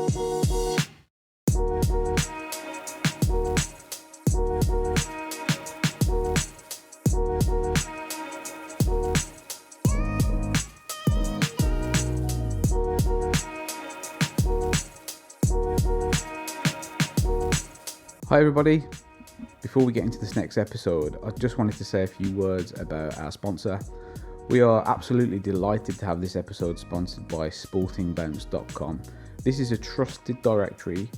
Hi everybody, before we get into this next episode, I just wanted to say a few words about our sponsor. We are absolutely delighted to have this episode sponsored by sportingbounce.com. This is a trusted directory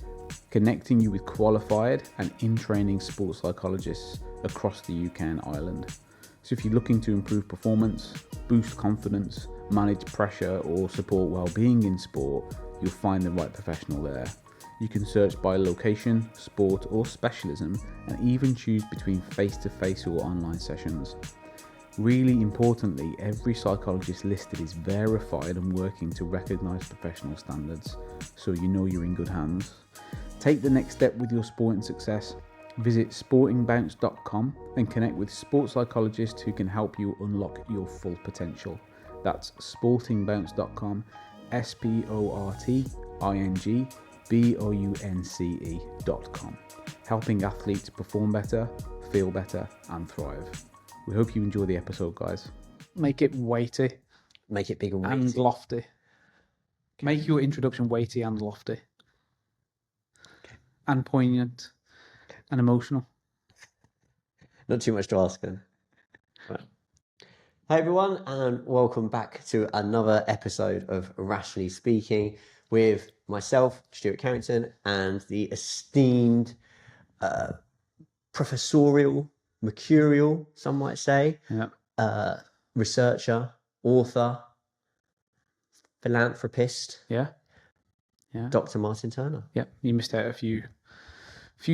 connecting you with qualified and in-training sports psychologists across the UK and Ireland. So if you're looking to improve performance, boost confidence, manage pressure or support well-being in sport, you'll find the right professional there. You can search by location, sport or specialism and even choose between face-to-face or online sessions. Really importantly, every psychologist listed is verified and working to recognise professional standards, so you know you're in good hands. Take the next step with your sporting success. Visit sportingbounce.com and connect with sports psychologists who can help you unlock your full potential. That's sportingbounce.com, sportingbounce.com, helping athletes perform better, feel better and thrive. We hope you enjoy the episode, guys. Make it weighty. Make it big and weighty. And lofty. Okay. Make your introduction weighty and lofty. Okay. And poignant. Okay. And emotional. Not too much to ask then. Right. Hi everyone, and welcome back to another episode of Rationally Speaking with myself, Stuart Carrington, and the esteemed professorial, mercurial, some might say, researcher, author, philanthropist, Dr. Martin Turner. Yeah, you missed out a few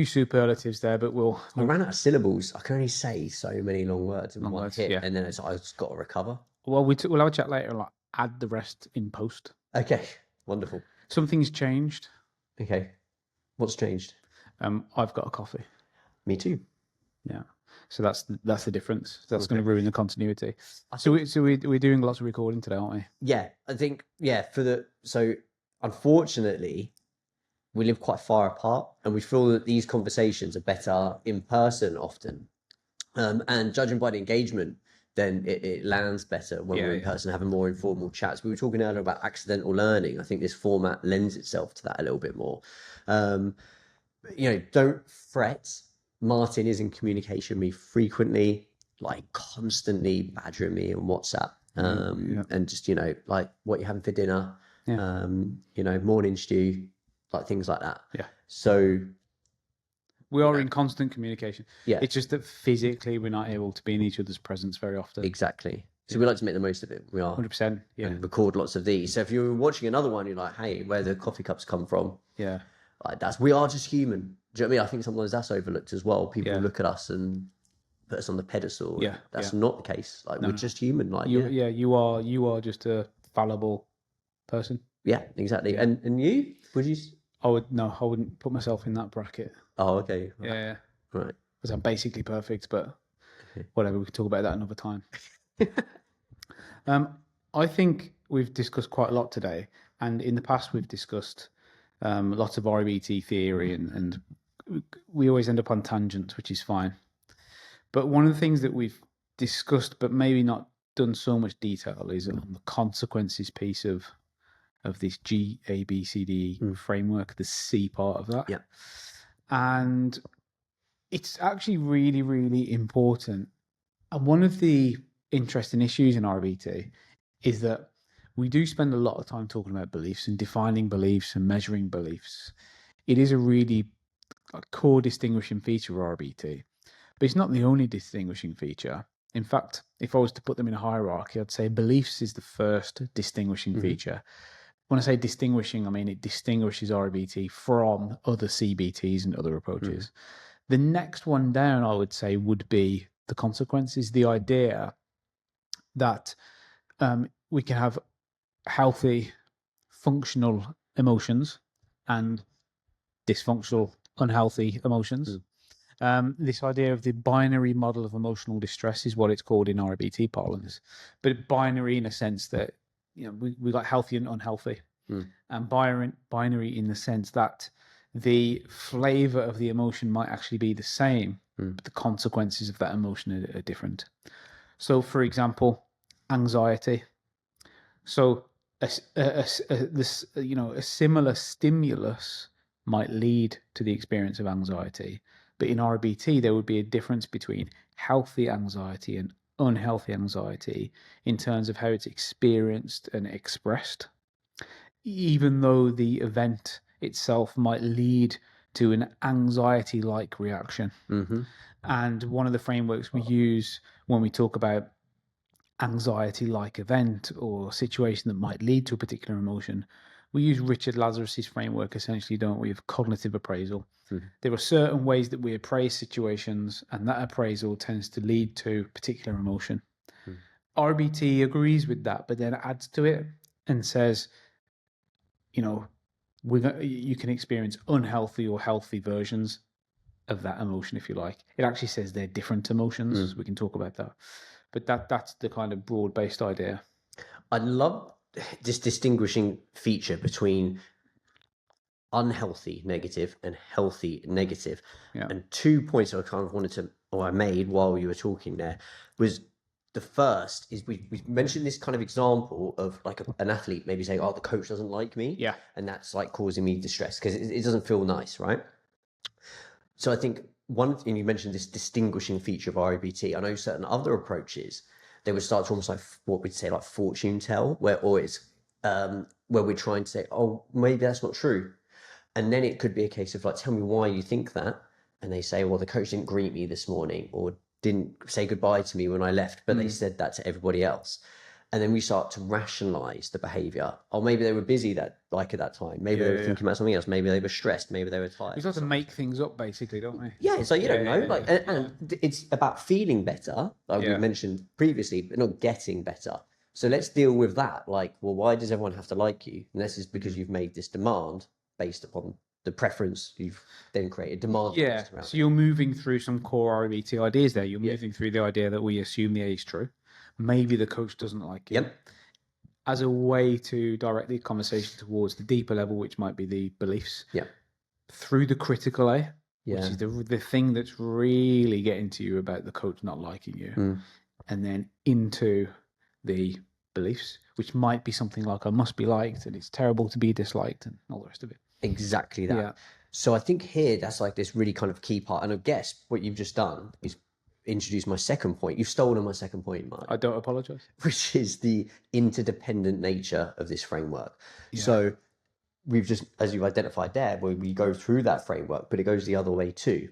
superlatives there, but I ran out of syllables. I can only say so many long words in one hit, and then I've just got to recover. Well, we'll have a chat later and add the rest in post. Okay, wonderful. Something's changed. Okay, what's changed? I've got a coffee. Me too. Yeah. So that's the difference. That's going to ruin the continuity. So we're doing lots of recording today, aren't we? Yeah, I think so unfortunately we live quite far apart, and we feel that these conversations are better in person often. And judging by the engagement, then it lands better when we're in person, having more informal chats. We were talking earlier about accidental learning. I think this format lends itself to that a little bit more. Don't fret. Martin is in communication with me frequently, like constantly badgering me on WhatsApp, and just, like what you're having for dinner, morning stew, like things like that. Yeah. So we are in constant communication. Yeah. It's just that physically we're not able to be in each other's presence very often. Exactly. So we like to make the most of it. We are 100%. Yeah. And record lots of these. So if you're watching another one, you're like, hey, where the coffee cups come from? Yeah. Like we are just human. Do you know what I mean? I think sometimes that's overlooked as well. People look at us and put us on the pedestal. Yeah. That's not the case. Like we're just human. Like you are just a fallible person. Yeah, exactly. Yeah. And you? Would you? I wouldn't put myself in that bracket. Oh, okay. Right. Yeah. Right. Because I'm basically perfect, but whatever, we could talk about that another time. I think we've discussed quite a lot today, and in the past we've discussed lots of REBT theory, and we always end up on tangents, which is fine. But one of the things that we've discussed, but maybe not done so much detail, is on the consequences piece of this GABCD framework, the C part of that. Yeah. And it's actually really, really important. And one of the interesting issues in REBT is that we do spend a lot of time talking about beliefs and defining beliefs and measuring beliefs. It is a really core distinguishing feature of REBT, but it's not the only distinguishing feature. In fact, if I was to put them in a hierarchy, I'd say beliefs is the first distinguishing feature. When I say distinguishing, I mean it distinguishes REBT from other CBTs and other approaches. The next one down, I would say, would be the consequences, the idea that we can have healthy, functional emotions and dysfunctional, unhealthy emotions. This idea of the binary model of emotional distress is what it's called in REBT parlance, but binary in a sense that we got healthy and unhealthy. and binary in the sense that the flavor of the emotion might actually be the same, but the consequences of that emotion are different. So, for example, anxiety. So, a similar stimulus might lead to the experience of anxiety, but in REBT there would be a difference between healthy anxiety and unhealthy anxiety in terms of how it's experienced and expressed, even though the event itself might lead to an anxiety-like reaction. And one of the frameworks we use when we talk about anxiety-like event or situation that might lead to a particular emotion, we use Richard Lazarus's framework, essentially, don't we, of cognitive appraisal. There are certain ways that we appraise situations, and that appraisal tends to lead to a particular emotion. RBT agrees with that, but then adds to it and says, you can experience unhealthy or healthy versions of that emotion, if you like. It actually says they're different emotions. We can talk about that. But that's the kind of broad-based idea. I love this distinguishing feature between unhealthy negative and healthy negative. And 2 points I kind of I made while you were talking there was, the first is we mentioned this kind of example of like an athlete maybe saying, oh, the coach doesn't like me. Yeah. And that's like causing me distress because it doesn't feel nice, right? So I think one thing, you mentioned this distinguishing feature of REBT. I know certain other approaches, they would start to almost like what we'd say like fortune tell, where we're trying to say, oh, maybe that's not true. And then it could be a case of like, tell me why you think that. And they say, well, the coach didn't greet me this morning or didn't say goodbye to me when I left, but they said that to everybody else. And then we start to rationalize the behavior. Oh, maybe they were busy at that time. Maybe they were thinking about something else. Maybe they were stressed. Maybe they were tired. We start to make things up, basically, don't we? Yeah, so you don't know. And it's about feeling better, like we mentioned previously, but not getting better. So let's deal with that. Like, well, why does everyone have to like you? And this is because you've made this demand based upon the preference you've then created. Demand. Yeah. So you're moving through some core REBT ideas there. You're moving through the idea that we assume the A is true. Maybe the coach doesn't like you. As a way to direct the conversation towards the deeper level, which might be the beliefs. Through the critical A, which is the thing that's really getting to you about the coach not liking you. And then into the beliefs, which might be something like, I must be liked and it's terrible to be disliked and all the rest of it. Exactly that. So I think here, that's like this really kind of key part. And I guess what you've just done is introduce my second point. You've stolen my second point, Mark. I don't apologize. Which is the interdependent nature of this framework. So we've just, as you've identified there, where we go through that framework, but it goes the other way too.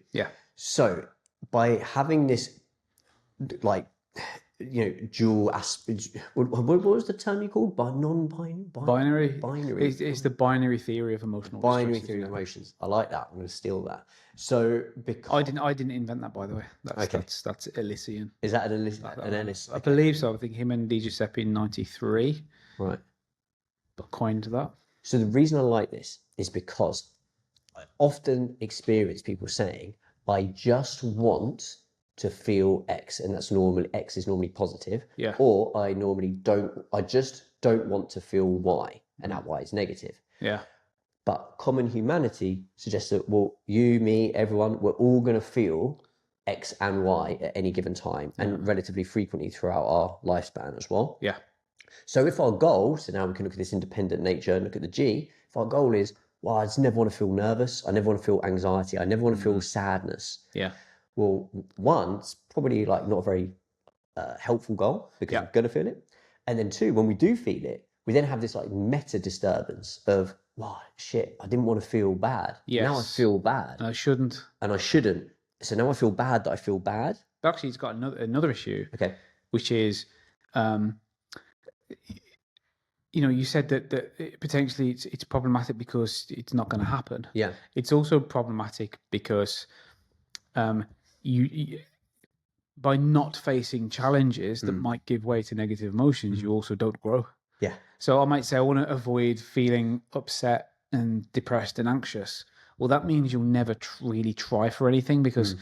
So by having this, like, dual aspect, what was the term you called? Binary. It's the binary theory of emotional binary theory of emotions. I like that. I'm going to steal that. So because I didn't invent that, by the way. That's Elysian. Is that an Ellis? I believe so. I think him and Di Giuseppe in '93 coined that. So the reason I like this is because I often experience people saying, I just want to feel X, and that's normally X is normally positive. Or I just don't want to feel Y, and that Y is negative. But common humanity suggests that, well, you, me, everyone, we're all going to feel X and Y at any given time, and relatively frequently throughout our lifespan as well. So if our goal, so now we can look at this independent nature and look at the G, if our goal is, well, I just never want to feel nervous, I never want to feel anxiety, I never want to feel sadness. Well, one, it's probably like not a very helpful goal because we're going to feel it. And then two, when we do feel it, we then have this like meta disturbance of, wow, shit, I didn't want to feel bad. Now I feel bad. And I shouldn't. And I shouldn't. So now I feel bad that I feel bad. Actually, it's got another issue. Which is, you said that potentially it's problematic because it's not going to happen. It's also problematic because you by not facing challenges that might give way to negative emotions, you also don't grow. So I might say, I want to avoid feeling upset and depressed and anxious. Well, that means you'll never really try for anything, because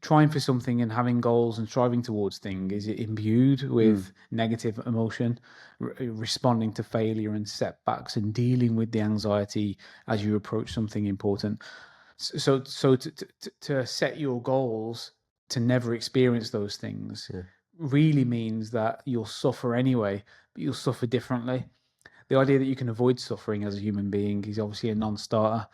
trying for something and having goals and striving towards things, is it imbued with negative emotion, responding to failure and setbacks and dealing with the anxiety as you approach something important. So to set your goals to never experience those things really means that you'll suffer anyway, but you'll suffer differently. The idea that you can avoid suffering as a human being is obviously a non-starter.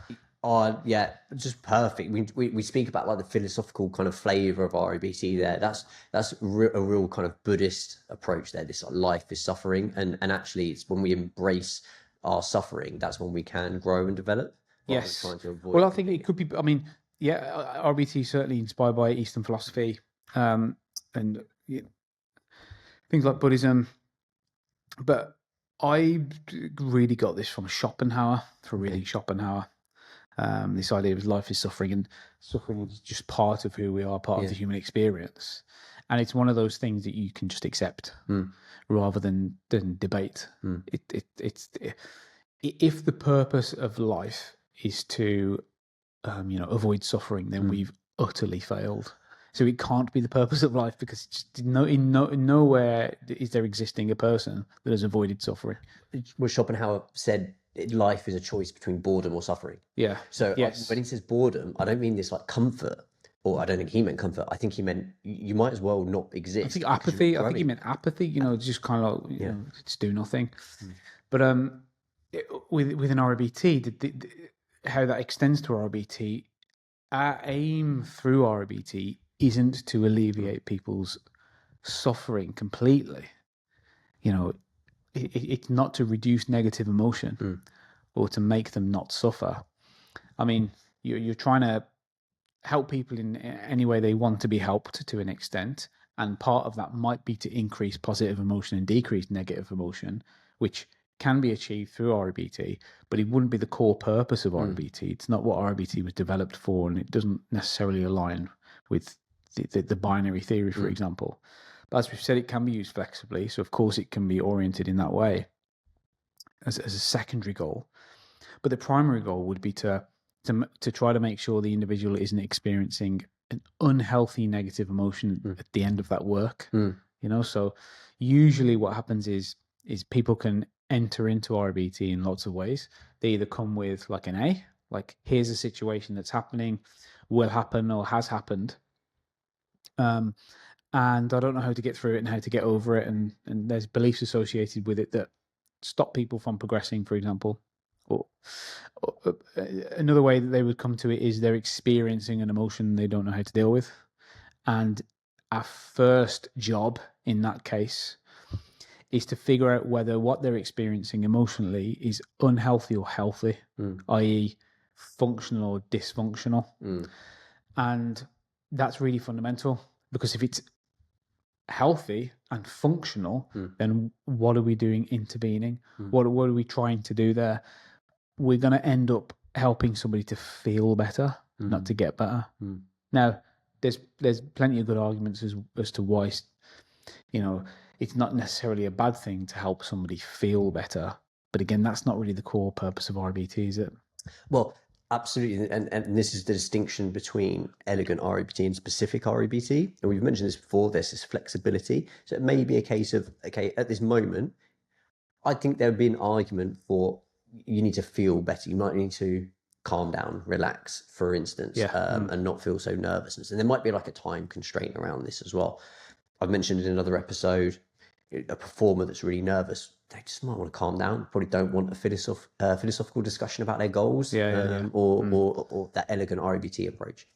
Yeah, just perfect. We speak about like the philosophical kind of flavor of REBT there. That's a real kind of Buddhist approach there. This like, life is suffering, and actually it's when we embrace our suffering that's when we can grow and develop. Yes. Trying to avoid Well, I think it could be. I mean, yeah, RBT is certainly inspired by Eastern philosophy, and things like Buddhism. But I really got this from Schopenhauer, Schopenhauer. This idea of life is suffering, and suffering is just part of who we are, part of the human experience. And it's one of those things that you can just accept rather than debate. If the purpose of life is to, avoid suffering, then we've utterly failed. So it can't be the purpose of life, because just nowhere is there existing a person that has avoided suffering. Well, Schopenhauer said life is a choice between boredom or suffering. Yeah. So when he says boredom, I don't mean this like comfort, or I don't think he meant comfort. I think he meant you might as well not exist. I think apathy. I think he meant apathy. Just kind of just do nothing. But within RBT, how that extends to RBT, our aim through RBT isn't to alleviate people's suffering completely. It's not to reduce negative emotion or to make them not suffer. I mean, you're trying to help people in any way they want to be helped to an extent, and part of that might be to increase positive emotion and decrease negative emotion, which can be achieved through REBT, but it wouldn't be the core purpose of REBT. It's not what REBT was developed for, and it doesn't necessarily align with the binary theory, for example. But as we've said, it can be used flexibly, so of course it can be oriented in that way as a secondary goal. But the primary goal would be to try to make sure the individual isn't experiencing an unhealthy negative emotion at the end of that work. So usually what happens is people can enter into RBT in lots of ways. They either come with like an A, like here's a situation that's happening, will happen, or has happened, and I don't know how to get through it and how to get over it, and there's beliefs associated with it that stop people from progressing, for example. Or another way that they would come to it is they're experiencing an emotion they don't know how to deal with, and our first job in that case is to figure out whether what they're experiencing emotionally is unhealthy or healthy, i.e. functional or dysfunctional. And that's really fundamental, because if it's healthy and functional, then what are we doing intervening? What are we trying to do there? We're going to end up helping somebody to feel better, not to get better. Now, there's plenty of good arguments as to why, it's not necessarily a bad thing to help somebody feel better. But again, that's not really the core purpose of RBT, is it? Well, absolutely. And this is the distinction between elegant REBT and specific REBT. And we've mentioned this before, there's this flexibility. So it may be a case of, okay, at this moment, I think there would be an argument for you need to feel better. You might need to calm down, relax, for instance, and not feel so nervous. And there might be like a time constraint around this as well. I've mentioned in another episode, a performer that's really nervous, they just might want to calm down. Probably don't want a philosophical discussion about their goals, or that elegant REBT approach.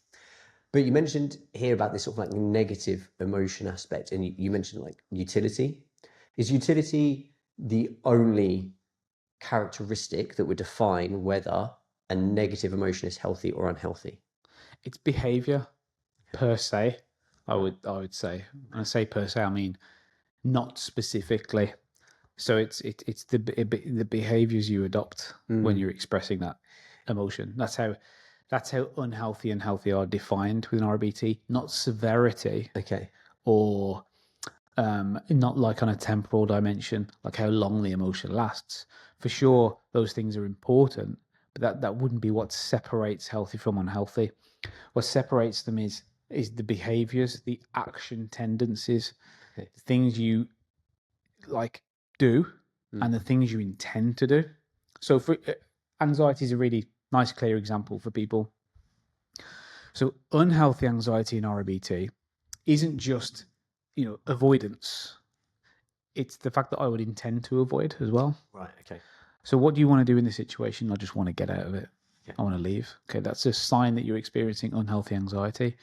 But you mentioned here about this sort of like negative emotion aspect, and you mentioned like utility. Is utility the only characteristic that would define whether a negative emotion is healthy or unhealthy? It's behavior per se. I would say. When I say per se, I mean not specifically. So it's the behaviors you adopt when you're expressing that emotion. That's how unhealthy and healthy are defined within RBT. Not severity. Okay. Or not like on a temporal dimension, like how long the emotion lasts. For sure, those things are important, but that wouldn't be what separates healthy from unhealthy. What separates them is is the behaviors, the action tendencies, Okay. things you like do and the things you intend to do. So for anxiety is a really nice, clear example for people. So unhealthy anxiety in REBT isn't just, avoidance. It's the fact that I would intend to avoid as well. Right. Okay. So what do you want to do in this situation? I just want to get out of it. Yeah. I want to leave. Okay, that's a sign that you're experiencing unhealthy anxiety,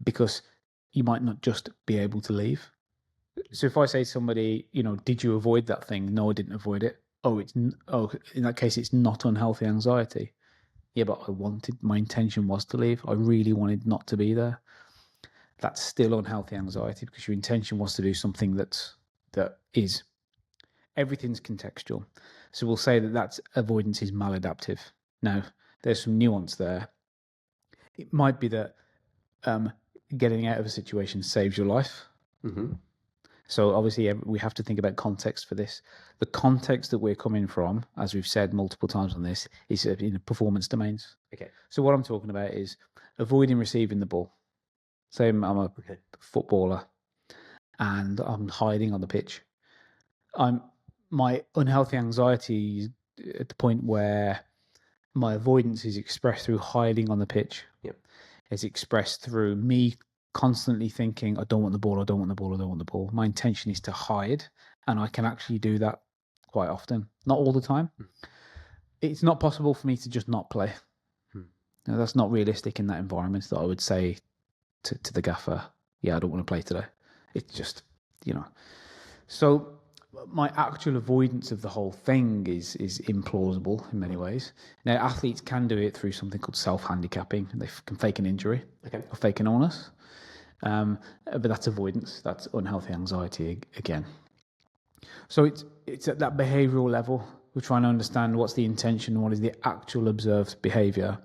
because you might not just be able to leave. So if I say to somebody, did you avoid that thing? No, I didn't avoid it. Oh, in that case, it's not unhealthy anxiety. Yeah, but my intention was to leave. I really wanted not to be there. That's still unhealthy anxiety, because your intention was to do something that is, everything's contextual. So we'll say that avoidance is maladaptive. Now, there's some nuance there. It might be that getting out of a situation saves your life. Mm-hmm. So obviously we have to think about context for this. The context that we're coming from, as we've said multiple times on this, is in performance domains. Okay. So what I'm talking about is avoiding receiving the ball. Say I'm a footballer and I'm hiding on the pitch. My unhealthy anxiety is at the point where my avoidance is expressed through hiding on the pitch. Yep. It's expressed through me constantly thinking, I don't want the ball, I don't want the ball, I don't want the ball. My intention is to hide, and I can actually do that quite often. Not all the time. It's not possible for me to just not play. Now, that's not realistic in that environment, that I would say to the gaffer, yeah, I don't want to play today. It's just, So my actual avoidance of the whole thing is implausible in many ways. Now, athletes can do it through something called self-handicapping. They can fake an injury or fake an illness. But that's avoidance. That's unhealthy anxiety again. So it's at that behavioural level. We're trying to understand what's the intention, what is the actual observed behaviour,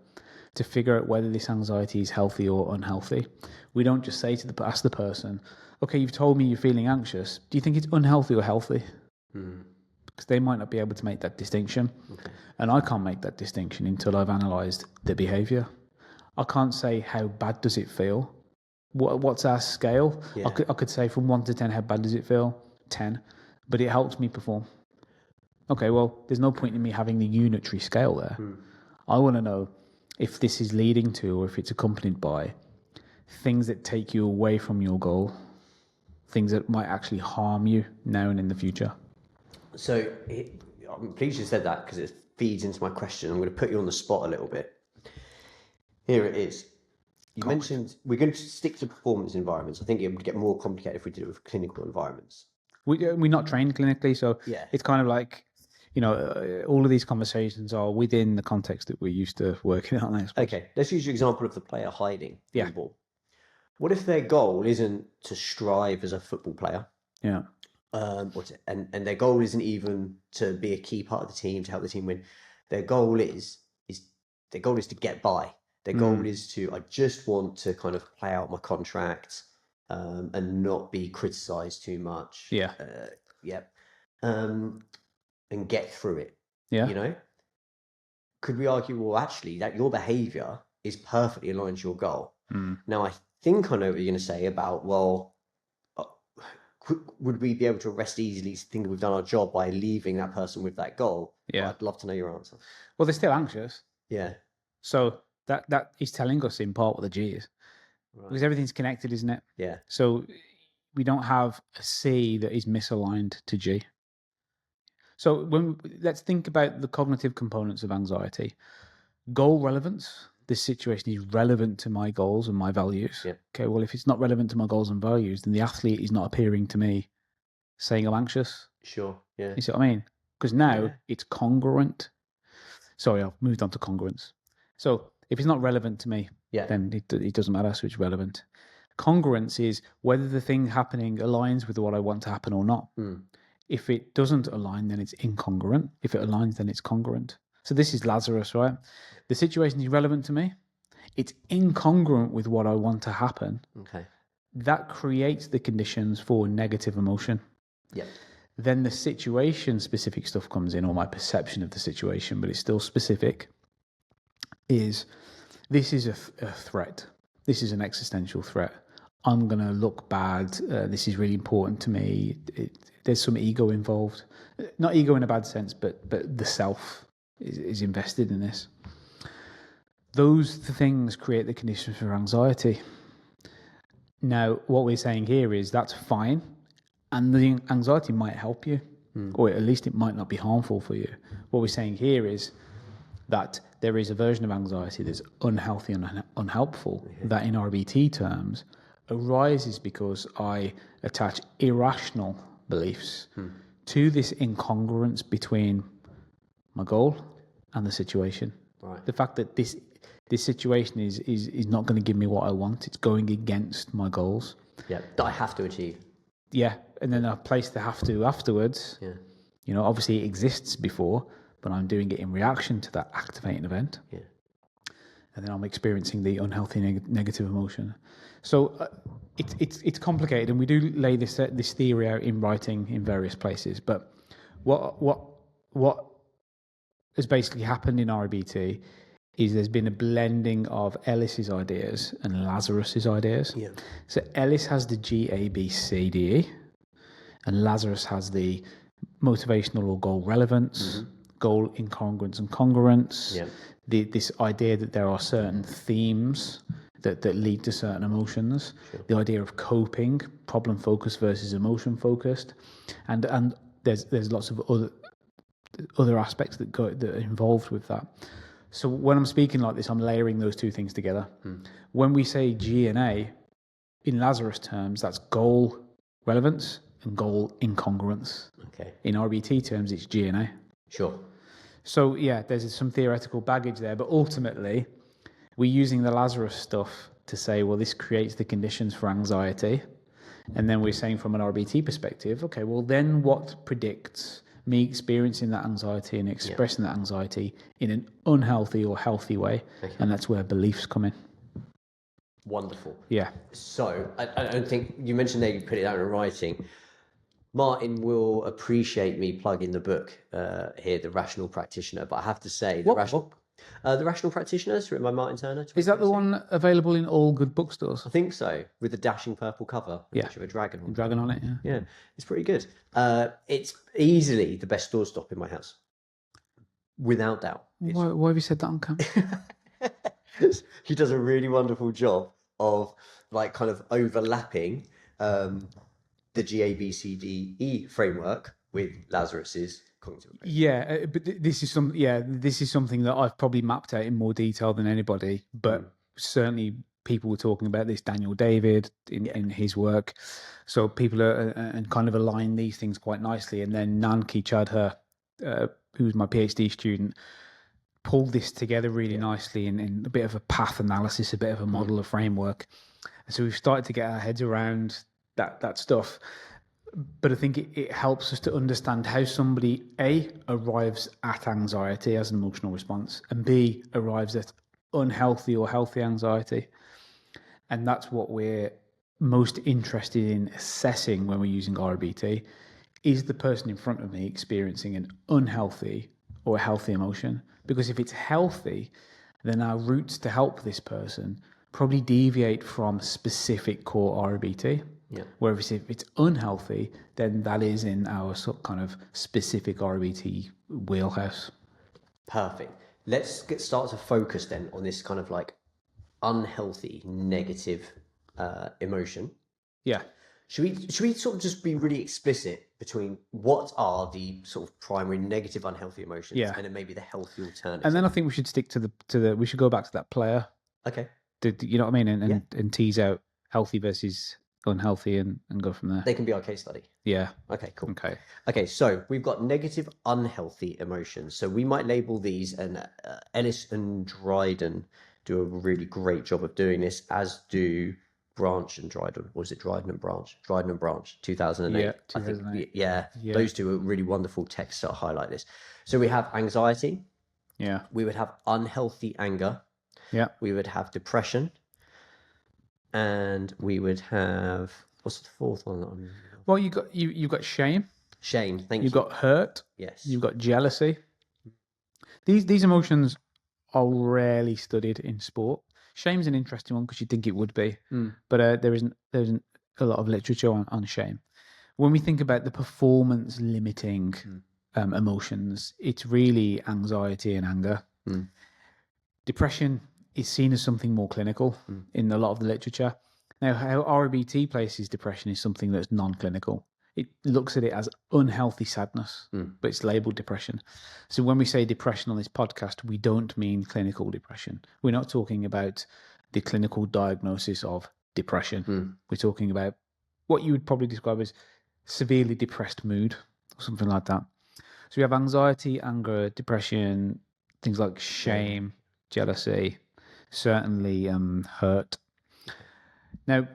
to figure out whether this anxiety is healthy or unhealthy. We don't just say ask the person, okay, you've told me you're feeling anxious. Do you think it's unhealthy or healthy? Because they might not be able to make that distinction. And I can't make that distinction until I've analysed the behaviour. I can't say how bad does it feel. What's our scale? Yeah. I could say from 1 to 10, how bad does it feel? 10. But it helps me perform. Okay, well, there's no point in me having the unitary scale there. I want to know if this is leading to, or if it's accompanied by, things that take you away from your goal, things that might actually harm you now and in the future. So I'm pleased you said that, because it feeds into my question. I'm going to put you on the spot a little bit. Here it is. You mentioned we're going to stick to performance environments. I think it would get more complicated if we did it with clinical environments. We're not trained clinically, so it's kind of like, all of these conversations are within the context that we're used to working on. Okay, let's use your example of the player hiding the ball. What if their goal isn't to strive as a football player? Yeah. And their goal isn't even to be a key part of the team, to help the team win. Their goal is to get by. Their goal is to, I just want to kind of play out my contract and not be criticised too much. Yeah. And get through it. Yeah. Could we argue, well, actually, that your behaviour is perfectly aligned to your goal? Now, I think I know what you're going to say about, well, would we be able to rest easily, think we've done our job by leaving that person with that goal? Yeah. I'd love to know your answer. Well, they're still anxious. Yeah. So that is telling us in part what the G is. Right. Because everything's connected, isn't it? Yeah. So we don't have a C that is misaligned to G. So let's think about the cognitive components of anxiety. Goal relevance. This situation is relevant to my goals and my values. Yeah. Okay, well, if it's not relevant to my goals and values, then the athlete is not appearing to me saying I'm anxious. Sure, yeah. You see what I mean? Because now it's congruent. Sorry, I've moved on to congruence. So if it's not relevant to me, then it doesn't matter, so it's relevant. Congruence is whether the thing happening aligns with what I want to happen or not. If it doesn't align, then it's incongruent. If it aligns, then it's congruent. So this is Lazarus, right? The situation is relevant to me. It's incongruent with what I want to happen. Okay. That creates the conditions for negative emotion. Yeah. Then the situation-specific stuff comes in, or my perception of the situation, but it's still specific, is this is a threat. this is an existential threat. I'm going to look bad. This is really important to me. There's some ego involved. Not ego in a bad sense, but the self is invested in this. Those things create the conditions for anxiety. Now, what we're saying here is that's fine, and the anxiety might help you, or at least it might not be harmful for you. What we're saying here is that there is a version of anxiety that's unhealthy and unhelpful, that in RBT terms arises because I attach irrational beliefs to this incongruence between my goal and the situation. Right. The fact that this situation is not going to give me what I want. It's going against my goals. Yeah, that I have to achieve. Yeah, and then I place the have to afterwards. Yeah. You know, obviously it exists before, but I'm doing it in reaction to that activating event. Yeah. And then I'm experiencing the unhealthy negative emotion. So it's complicated, and we do lay this theory out in writing in various places. But what has basically happened in REBT is there's been a blending of Ellis's ideas and Lazarus's ideas. Yeah. So Ellis has the GABCDE, and Lazarus has the motivational or goal relevance, goal incongruence and congruence. Yeah. This idea that there are certain themes that lead to certain emotions. Sure. The idea of coping, problem focused versus emotion focused, and there's lots of other aspects that are involved with that. So when I'm speaking like this, I'm layering those two things together. When we say G and A, in Lazarus terms, that's goal relevance and goal incongruence. Okay. In RBT terms, it's G and A. Sure. So yeah, there's some theoretical baggage there, but ultimately, we're using the Lazarus stuff to say, well, this creates the conditions for anxiety. And then we're saying from an RBT perspective, okay, well, then what predicts me experiencing that anxiety and expressing that anxiety in an unhealthy or healthy way? Okay. And that's where beliefs come in. Wonderful. Yeah. So I don't think you mentioned that you put it out in writing. Martin will appreciate me plugging the book here, The Rational Practitioner. But I have to say, The Rational Practitioner is written by Martin Turner. Is that the one available in all good bookstores? I think so, with the dashing purple cover. Yeah. With a dragon on it. Dragon on it, yeah. Yeah, it's pretty good. It's easily the best doorstop in my house. Without doubt. Why have you said that on camera? He does a really wonderful job of like kind of overlapping the GABCDE framework with Lazarus's cognitive approach. Yeah, but this is something that I've probably mapped out in more detail than anybody. But certainly, people were talking about this. Daniel David in his work, so people are and kind of align these things quite nicely. And then Nanki Chadha, who's my PhD student, pulled this together really nicely in a bit of a path analysis, a bit of a model, a framework. And so we've started to get our heads around that stuff. But I think it helps us to understand how somebody, A, arrives at anxiety as an emotional response, and B, arrives at unhealthy or healthy anxiety. And that's what we're most interested in assessing when we're using RBT. Is the person in front of me experiencing an unhealthy or a healthy emotion? Because if it's healthy, then our routes to help this person probably deviate from specific core RBT. Yeah. Whereas if it's unhealthy, then that is in our kind of specific RBT wheelhouse. Perfect. Let's start to focus then on this kind of like unhealthy, negative emotion. Yeah. Should we sort of just be really explicit between what are the sort of primary negative, unhealthy emotions, and then maybe the healthy alternative? And then I think we should stick to we should go back to that player. Okay. You know what I mean? And tease out healthy versus unhealthy and go from there. They can be our case study. Yeah. Okay, cool. Okay, so we've got negative, unhealthy emotions. So we might label these, and Ellis and Dryden do a really great job of doing this, as do Branch and Dryden. Or is it Dryden and Branch? Dryden and Branch, 2008. Yeah, 2008. I think, those two are really wonderful texts that highlight this. So we have anxiety. Yeah. We would have unhealthy anger. Yeah. We would have depression. And we would have, what's the fourth one? Well, you've got shame. Shame, thank you. You've got hurt. Yes. You've got jealousy. These emotions are rarely studied in sport. Shame's an interesting one because you'd think it would be, but there isn't a lot of literature on shame. When we think about the performance limiting emotions, it's really anxiety and anger. Depression is seen as something more clinical in a lot of the literature. Now, how REBT places depression is something that's non-clinical. It looks at it as unhealthy sadness, but it's labeled depression. So when we say depression on this podcast, we don't mean clinical depression. We're not talking about the clinical diagnosis of depression. We're talking about what you would probably describe as severely depressed mood or something like that. So we have anxiety, anger, depression, things like shame, jealousy, certainly hurt. Now,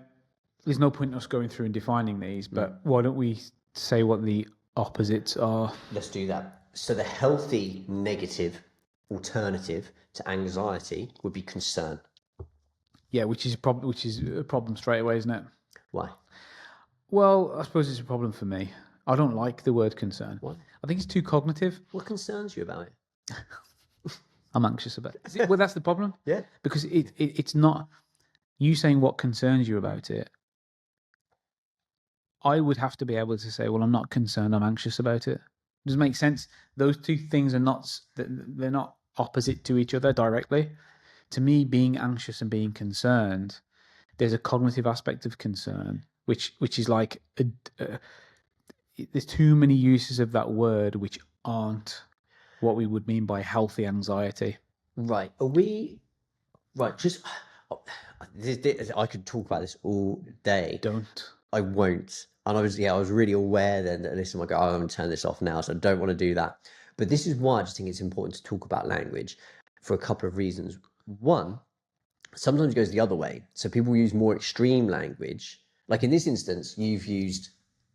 there's no point in us going through and defining these, but why don't we say what the opposites are? Let's do that. So the healthy negative alternative to anxiety would be concern. Yeah, which is a problem straight away, isn't it? Why? Well, I suppose it's a problem for me. I don't like the word concern. Why? I think it's too cognitive. What concerns you about it? I'm anxious about it. Well, that's the problem. Yeah. Because it's not you saying what concerns you about it. I would have to be able to say, well, I'm not concerned, I'm anxious about it. Does it make sense? Those two things are they're not opposite to each other directly. To me, being anxious and being concerned, there's a cognitive aspect of concern, which is like there's too many uses of that word which aren't what we would mean by healthy anxiety. Right. Are we right? Just I could talk about this all day. Don't. I won't. And I was really aware then that listen, I'm going to turn this off now, so I don't want to do that. But this is why I just think it's important to talk about language for a couple of reasons. One, sometimes it goes the other way. So people use more extreme language. Like in this instance, you've used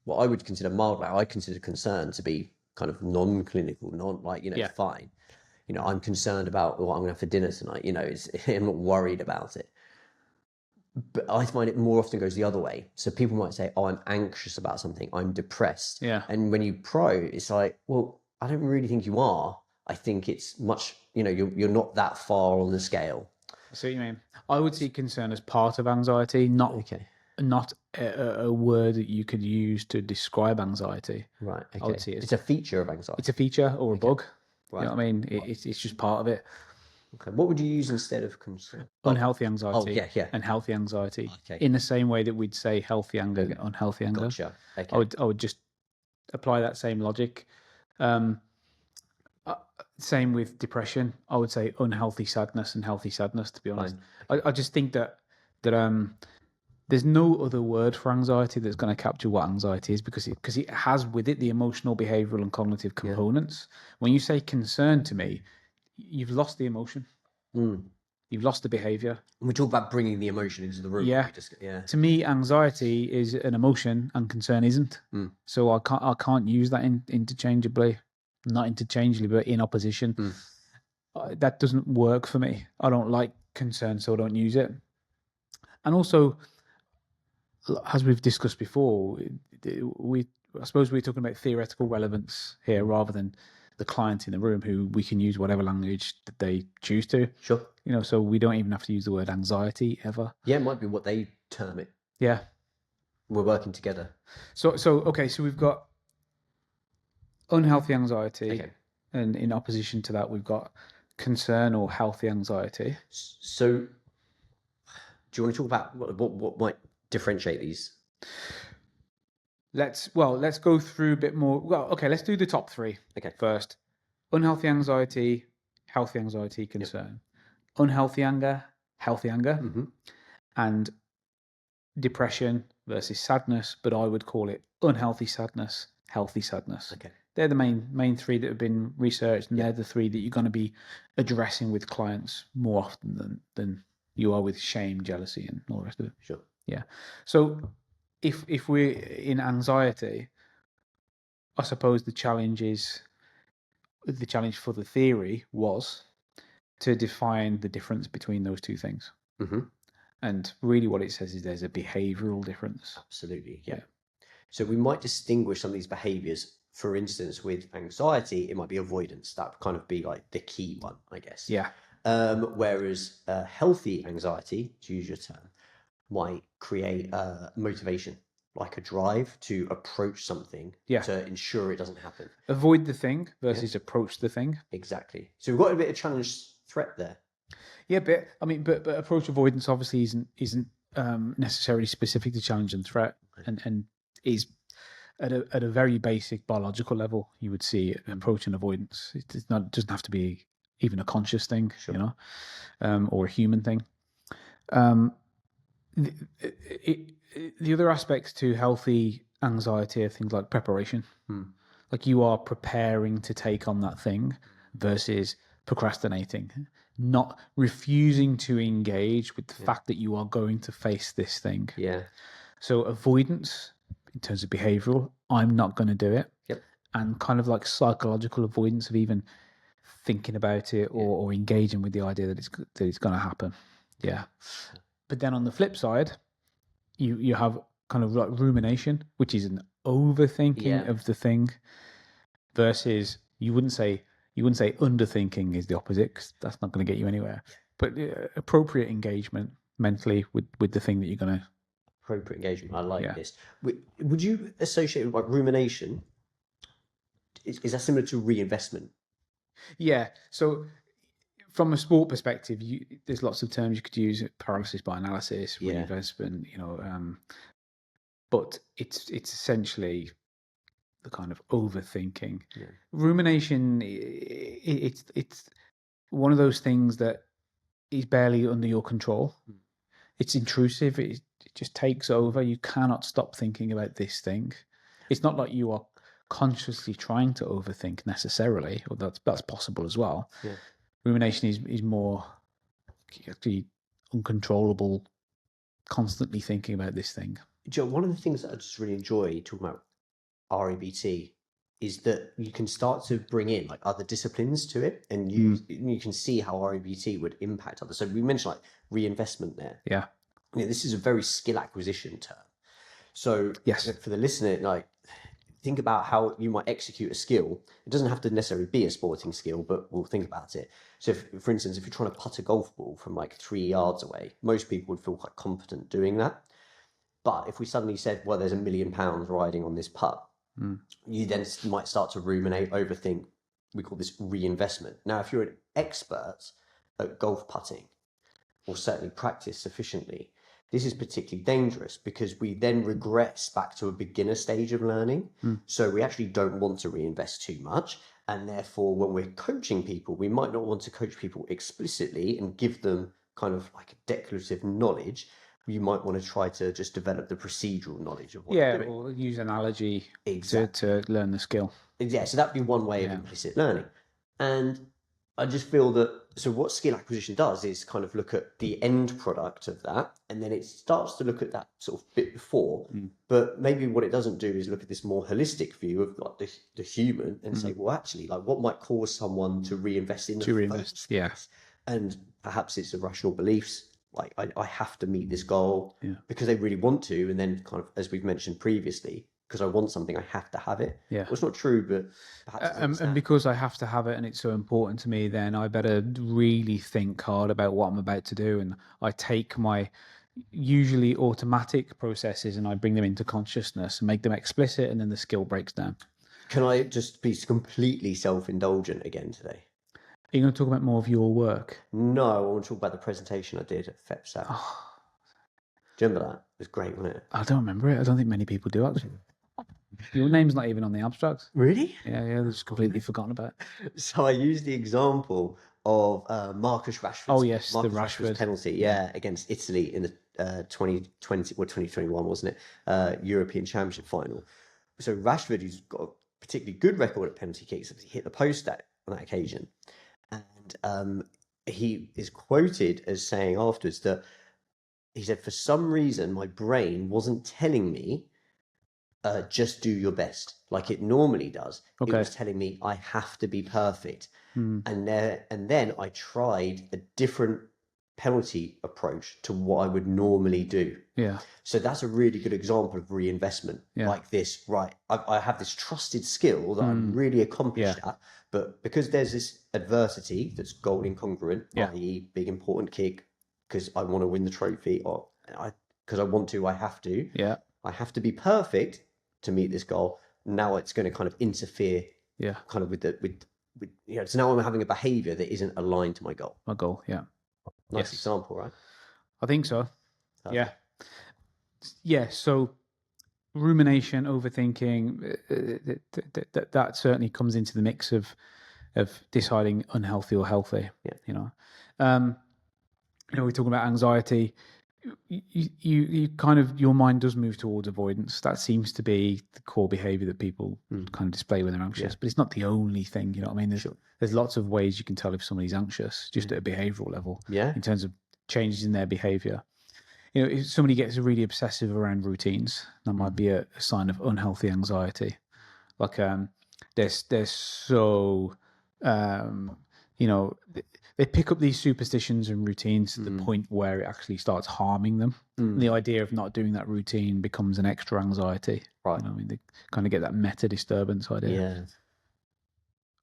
what I would consider mild language. I consider concern to be kind of non-clinical, fine. I'm concerned about what I'm going to have for dinner tonight. I'm not worried about it. But I find it more often goes the other way. So people might say, oh, I'm anxious about something. I'm depressed. Yeah. And when you probe, it's like, well, I don't really think you are. I think it's much, you're not that far on the scale. I see what you mean. I would see concern as part of anxiety, not a word that you could use to describe anxiety. Right. Okay. I would see it as, it's a feature of anxiety. It's a feature or a bug. Right. You know what I mean? It's just part of it. Okay. What would you use instead of concern? Unhealthy anxiety. Oh, yeah. And healthy anxiety. Okay. In the same way that we'd say healthy anger, unhealthy anger. Gotcha. Okay. I would just apply that same logic. Same with depression. I would say unhealthy sadness and healthy sadness, to be honest. I just think that there's no other word for anxiety that's going to capture what anxiety is because it has with it the emotional, behavioral, and cognitive components. Yeah. When you say concern to me, you've lost the emotion. You've lost the behavior. And we talk about bringing the emotion into the room. Yeah. To me, anxiety is an emotion and concern isn't. So I can't use that interchangeably. Not interchangeably, but in opposition. That doesn't work for me. I don't like concern, so I don't use it. And also, as we've discussed before, I suppose we're talking about theoretical relevance here rather than the client in the room who we can use whatever language that they choose to. Sure. So we don't even have to use the word anxiety ever. Yeah, it might be what they term it. Yeah. We're working together. So we've got unhealthy anxiety, and in opposition to that, we've got concern or healthy anxiety. So, do you want to talk about what might differentiate these? Let's go through a bit more. Well, okay, let's do the top three. First, unhealthy anxiety, healthy anxiety, concern. Unhealthy anger, healthy anger, and depression versus sadness. But I would call it unhealthy sadness, healthy sadness. Okay. They're the main three that have been researched, and they're the three that you're going to be addressing with clients more often than you are with shame, jealousy, and all the rest of it. Sure. Yeah. So if we're in anxiety, I suppose the challenge for the theory was to define the difference between those two things. And really what it says is there's a behavioral difference. Absolutely. Yeah. So we might distinguish some of these behaviors. For instance, with anxiety, it might be avoidance. That would kind of be like the key one, I guess. Yeah. Whereas healthy anxiety, to use your term, might create motivation, like a drive to approach something to ensure it doesn't happen. Avoid the thing versus approach the thing. Exactly. So we've got a bit of challenge threat there. Yeah, but I mean, but approach avoidance obviously isn't necessarily specific to challenge and threat, and is at a very basic biological level. You would see approach and avoidance. It doesn't have to be even a conscious thing, you know, or a human thing. The other aspects to healthy anxiety are things like preparation. Like you are preparing to take on that thing versus procrastinating, not refusing to engage with the fact that you are going to face this thing. Yeah. So avoidance in terms of behavioral, I'm not going to do it. Yep. And kind of like psychological avoidance of even thinking about it or engaging with the idea that it's going to happen. Yeah. But then on the flip side, you have kind of like rumination, which is an overthinking of the thing, versus you wouldn't say underthinking is the opposite, 'cause that's not going to get you anywhere. But appropriate engagement mentally with the thing that you're going to. Appropriate engagement. I like this. Would you associate with like rumination? Is that similar to reinvestment? Yeah. So from a sport perspective, there's lots of terms you could use: paralysis by analysis, reinvestment. You know, but it's essentially the kind of overthinking. Rumination. It's one of those things that is barely under your control. It's intrusive. It just takes over. You cannot stop thinking about this thing. It's not like you are consciously trying to overthink necessarily, or that's possible as well. Yeah. Rumination is more actually uncontrollable, constantly thinking about this thing. Joe, one of the things that I just really enjoy talking about REBT is that you can start to bring in like other disciplines to it, and you can see how REBT would impact others. So we mentioned like reinvestment there. Yeah. This is a very skill acquisition term. So for the listener, like think about how you might execute a skill. It doesn't have to necessarily be a sporting skill, but we'll think about it. So if, for instance, if you're trying to putt a golf ball from like 3 yards away, most people would feel quite confident doing that. But if we suddenly said, well, there's £1 million riding on this putt, you then might start to ruminate, overthink. We call this reinvestment. Now, if you're an expert at golf putting, or certainly practice sufficiently, this is particularly dangerous because we then regress back to a beginner stage of learning. So we actually don't want to reinvest too much. And therefore, when we're coaching people, we might not want to coach people explicitly and give them kind of like a declarative knowledge. You might want to try to just develop the procedural knowledge of what you're doing. Or use analogy to learn the skill. Yeah, so that'd be one way of implicit learning. And I just feel that, so what skill acquisition does is kind of look at the end product of that, and then it starts to look at that sort of bit before. But maybe what it doesn't do is look at this more holistic view of like the human and say, well, actually, like what might cause someone to reinvest in the first place? And perhaps it's irrational beliefs. Like I have to meet this goal because they really want to, and then kind of, as we've mentioned previously, because I want something, I have to have it. Yeah, well, it's not true, but perhaps and because I have to have it, and it's so important to me, then I better really think hard about what I'm about to do, and I take my usually automatic processes and I bring them into consciousness and make them explicit, and then the skill breaks down. Can I just be completely self-indulgent again today? Are you going to talk about more of your work? No, I want to talk about the presentation I did at FEPSAT. Do you remember that? It was great, wasn't it? I don't remember it. I don't think many people do, actually. Your name's not even on the abstract. Really? Yeah, they've just completely forgotten about it. So I used the example of Marcus Rashford. Oh, yes, the Rashford penalty, against Italy in the 2020 or 2021, wasn't it? European Championship final. So Rashford, who's got a particularly good record at penalty kicks, he hit the post on that occasion. And he is quoted as saying afterwards that he said, for some reason, my brain wasn't telling me, just do your best like it normally does. It was telling me I have to be perfect. And then I tried a different penalty approach to what I would normally do. Yeah. So that's a really good example of reinvestment, like this, right? I have this trusted skill that I'm really accomplished at, but because there's this adversity that's goal incongruent, i.e. big important kick, because I want to win the trophy, or because I want to, I have to. Yeah. I have to be perfect to meet this goal. Now it's going to kind of interfere kind of with so now I'm having a behavior that isn't aligned to my goal. My goal, yeah. Nice example, right? I think so. Yeah. So rumination, overthinking, that certainly comes into the mix of deciding unhealthy or healthy. You know, we're talking about anxiety. You kind of, your mind does move towards avoidance. That seems to be the core behavior that people kind of display when they're anxious, but it's not the only thing. You know what I mean? There's lots of ways you can tell if somebody's anxious, just at a behavioral level, in terms of changes in their behavior. You know, if somebody gets really obsessive around routines, that might be a sign of unhealthy anxiety. Like they're so you know, they pick up these superstitions and routines to the point where it actually starts harming them. The idea of not doing that routine becomes an extra anxiety. Right. You know, I mean, they kind of get that meta disturbance idea. Yeah.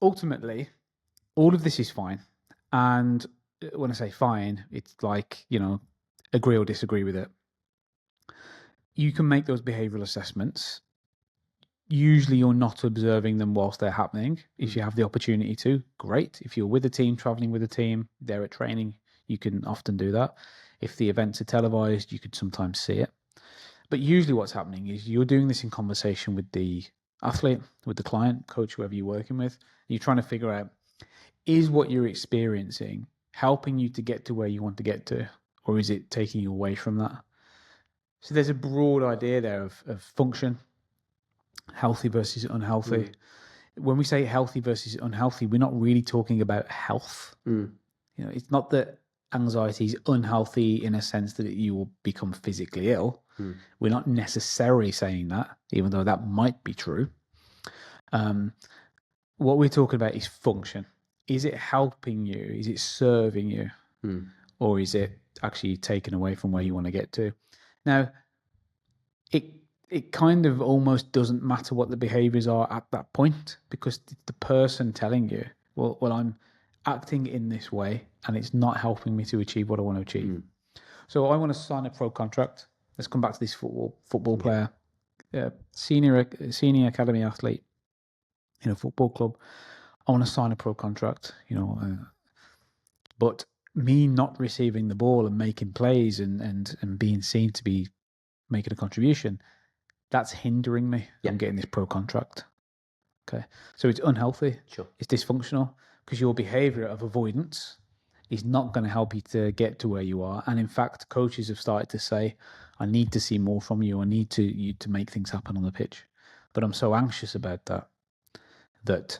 Ultimately, all of this is fine. And when I say fine, it's like, you know, agree or disagree with it. You can make those behavioral assessments. Usually you're not observing them whilst they're happening. If you have the opportunity to, great. If you're with a team, traveling with a team, they're at training, you can often do that. If the events are televised, you could sometimes see it. But usually what's happening is you're doing this in conversation with the athlete, with the client, coach, whoever you're working with. You're trying to figure out, is what you're experiencing helping you to get to where you want to get to, or is it taking you away from that? So there's a broad idea there of function, healthy versus unhealthy. When we say healthy versus unhealthy, we're not really talking about health. You know, it's not that anxiety is unhealthy in a sense that you will become physically ill. We're not necessarily saying that, even though that might be true. What we're talking about is function. Is it helping you? Is it serving you? Or is it actually taken away from where you want to get to? Now, it kind of almost doesn't matter what the behaviors are at that point, because it's the person telling you, well, I'm acting in this way and it's not helping me to achieve what I want to achieve. So I want to sign a pro contract. Let's come back to this football player, senior academy athlete in a football club. I want to sign a pro contract, you know, but me not receiving the ball and making plays and being seen to be making a contribution, that's hindering me from getting this pro contract. Okay. So it's unhealthy. Sure. It's dysfunctional, because your behavior of avoidance is not going to help you to get to where you are. And in fact, coaches have started to say, I need to see more from you. I need you to make things happen on the pitch. But I'm so anxious about that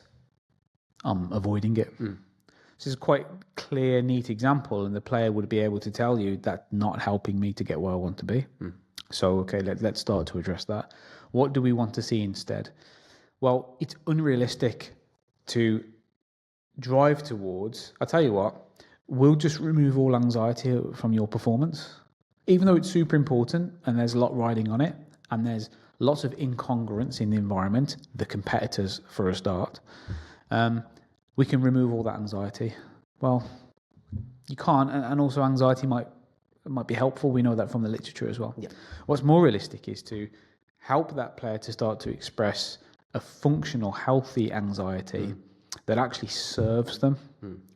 I'm avoiding it. This is a quite clear, neat example, and the player would be able to tell you that's not helping me to get where I want to be. So, okay, let's start to address that. What do we want to see instead? Well, it's unrealistic to drive towards, I tell you what, we'll just remove all anxiety from your performance, even though it's super important and there's a lot riding on it, and there's lots of incongruence in the environment, the competitors for a start. We can remove all that anxiety. Well, you can't, and also anxiety might be helpful. We know that from the literature as well. What's more realistic is to help that player to start to express a functional, healthy anxiety that actually serves them.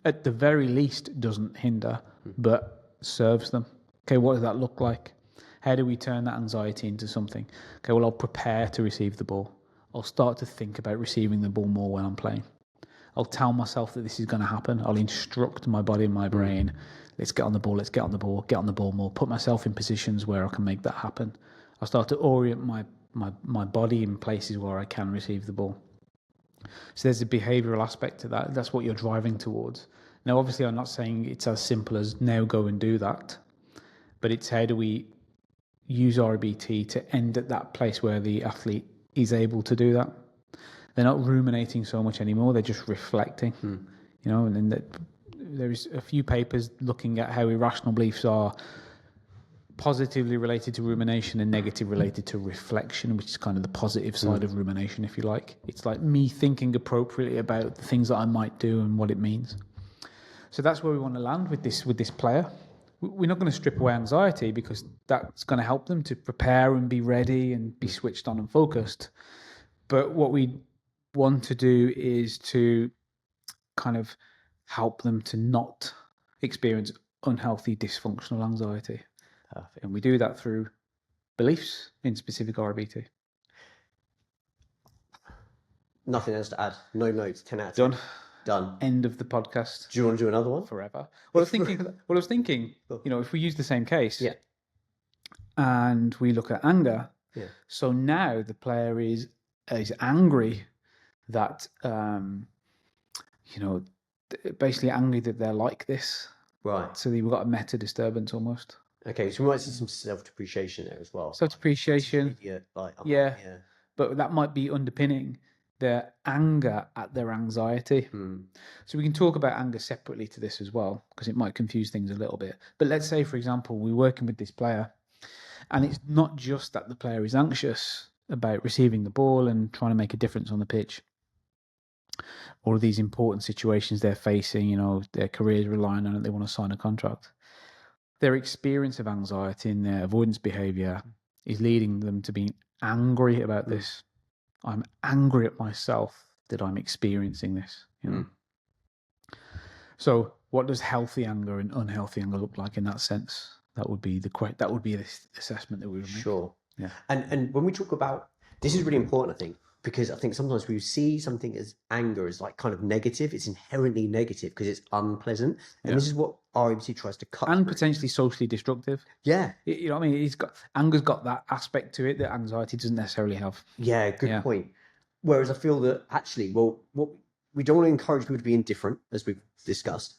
At the very least, doesn't hinder, but serves them. Okay, what does that look like? How do we turn that anxiety into something? Okay, well, I'll prepare to receive the ball. I'll start to think about receiving the ball more when I'm playing. I'll tell myself that this is going to happen. I'll instruct my body and my brain, let's get on the ball, get on the ball more, put myself in positions where I can make that happen. I'll start to orient my body in places where I can receive the ball. So there's a behavioural aspect to that. That's what you're driving towards. Now, obviously, I'm not saying it's as simple as now go and do that, but it's how do we use REBT to end at that place where the athlete is able to do that. They're not ruminating so much anymore. They're just reflecting, you know, and then there is a few papers looking at how irrational beliefs are positively related to rumination and negative related to reflection, which is kind of the positive side of rumination, if you like. It's like me thinking appropriately about the things that I might do and what it means. So that's where we want to land with this player. We're not going to strip away anxiety, because that's going to help them to prepare and be ready and be switched on and focused. But what we want to do is to kind of help them to not experience unhealthy, dysfunctional anxiety. Perfect. And we do that through beliefs in specific REBT. Nothing else to add. No notes. 10 out of 10. Done. End of the podcast. Do you want to do another one? Forever. Well, I was thinking, if we use the same case, and we look at anger, so now the player is angry that, basically angry that they're like this. Right. So we've got a meta disturbance almost. Okay, so we might see some self-depreciation there as well. Self-depreciation. But that might be underpinning their anger at their anxiety. So we can talk about anger separately to this as well, because it might confuse things a little bit. But let's say, for example, we're working with this player, and it's not just that the player is anxious about receiving the ball and trying to make a difference on the pitch. All of these important situations they're facing, their careers relying on it, they want to sign a contract. Their experience of anxiety and their avoidance behavior is leading them to being angry about this. I'm angry at myself that I'm experiencing this. So what does healthy anger and unhealthy anger look like in that sense? That would be the assessment that we would make. Sure. Yeah. And when we talk about, this is really important, I think, because I think sometimes we see something as anger as like kind of negative. It's inherently negative because it's unpleasant. And this is what REBT tries to cut. And potentially socially destructive. Yeah. You know what I mean? Anger's got that aspect to it that anxiety doesn't necessarily have. Yeah, good point. Whereas I feel that actually, what we don't want to encourage people to be indifferent, as we've discussed.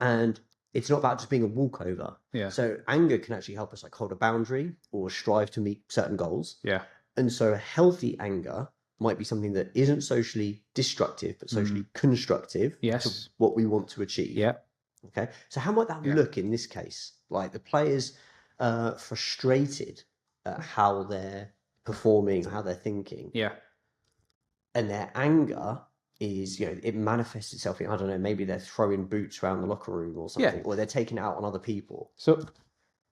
And it's not about just being a walkover. Yeah. So anger can actually help us like hold a boundary or strive to meet certain goals. Yeah. And so healthy anger might be something that isn't socially destructive, but socially constructive to what we want to achieve. Yeah. Okay. So how might that look in this case? Like the player's frustrated at how they're performing, how they're thinking. Yeah. And their anger is, it manifests itself in, I don't know, maybe they're throwing boots around the locker room or something, or they're taking it out on other people. So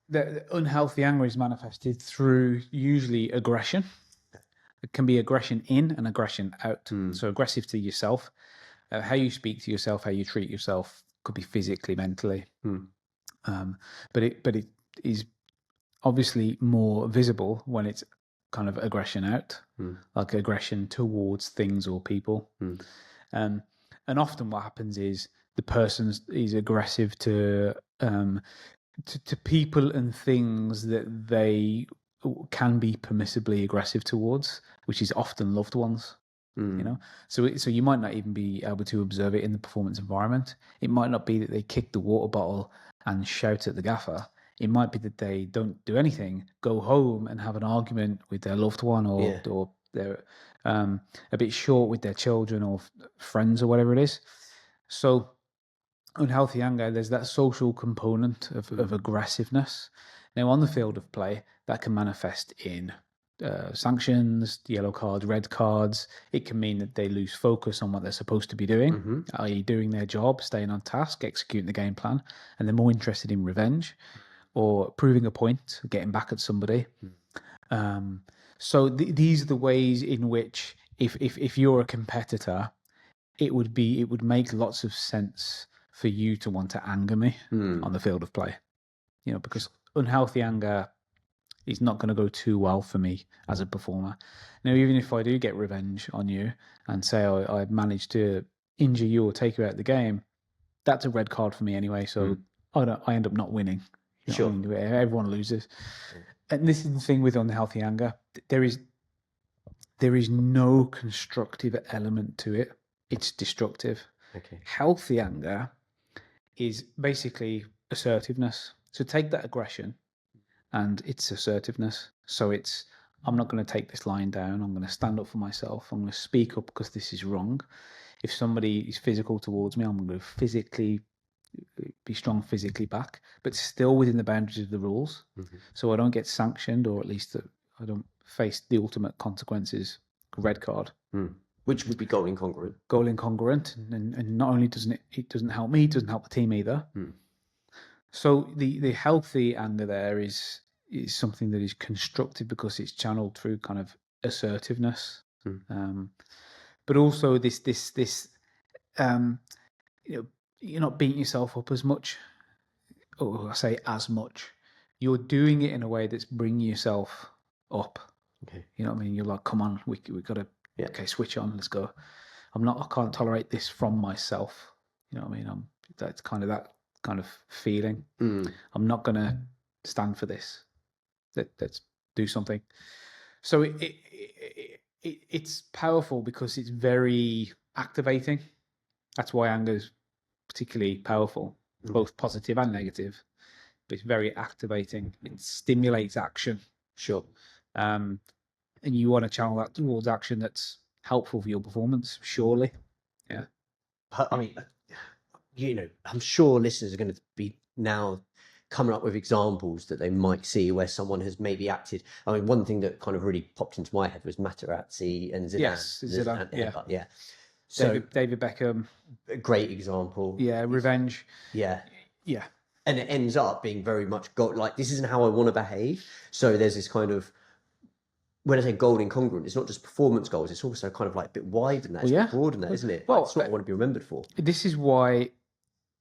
the unhealthy anger is manifested through usually aggression. It can be aggression in and aggression out. So aggressive to yourself, how you speak to yourself, how you treat yourself, could be physically, mentally. But it is obviously more visible when it's kind of aggression out, like aggression towards things or people. And often what happens is the person is aggressive to people and things that they can be permissibly aggressive towards, which is often loved ones. So you might not even be able to observe it in the performance environment. It might not be that they kick the water bottle and shout at the gaffer. It might be that they don't do anything, go home and have an argument with their loved one, or they're a bit short with their children or friends or whatever it is. So unhealthy anger, there's that social component of aggressiveness. Now, on the field of play, that can manifest in sanctions, yellow cards, red cards. It can mean that they lose focus on what they're supposed to be doing, i.e. doing their job, staying on task, executing the game plan, and they're more interested in revenge or proving a point, getting back at somebody. So these are the ways in which, if you're a competitor, it would make lots of sense for you to want to anger me on the field of play. Because unhealthy anger is not going to go too well for me as a performer. Now, even if I do get revenge on you and say I managed to injure you or take you out of the game, that's a red card for me anyway. So I end up not winning. Sure. Everyone loses. And this is the thing with unhealthy anger. There is no constructive element to it. It's destructive. Okay. Healthy anger is basically assertiveness. So take that aggression and it's assertiveness. So it's, I'm not going to take this lying down. I'm going to stand up for myself. I'm going to speak up because this is wrong. If somebody is physical towards me, I'm going to physically be strong physically back, but still within the boundaries of the rules. So I don't get sanctioned, or at least I don't face the ultimate consequences, red card. Which would be goal incongruent. Goal incongruent, and not only doesn't it doesn't help me, it doesn't help the team either. So the healthy anger there is something that is constructive because it's channeled through kind of assertiveness, but also this you're not beating yourself up as much, or I say as much. You're doing it in a way that's bringing yourself up. Okay. You know what I mean? You're like, come on, we got to switch on, let's go. I can't tolerate this from myself. You know what I mean? That's kind of that kind of feeling. I'm not going to stand for this. Let's do something. So it's powerful because it's very activating. That's why anger is particularly powerful, both positive and negative. But it's very activating. It stimulates action. Sure. And you want to channel that towards action that's helpful for your performance, surely. Yeah. I mean, I'm sure listeners are going to be now coming up with examples that they might see where someone has maybe acted. I mean, one thing that kind of really popped into my head was Materazzi and Zidane. Yes, Zidane. Yeah. So David Beckham. A great example. Yeah, revenge. Yeah. Yeah. And it ends up being very much like, this isn't how I want to behave. So there's this kind of, when I say goal incongruent, it's not just performance goals, it's also kind of like a bit wide than that. It's a bit broad than that, isn't it? Well, it's what I want to be remembered for. This is why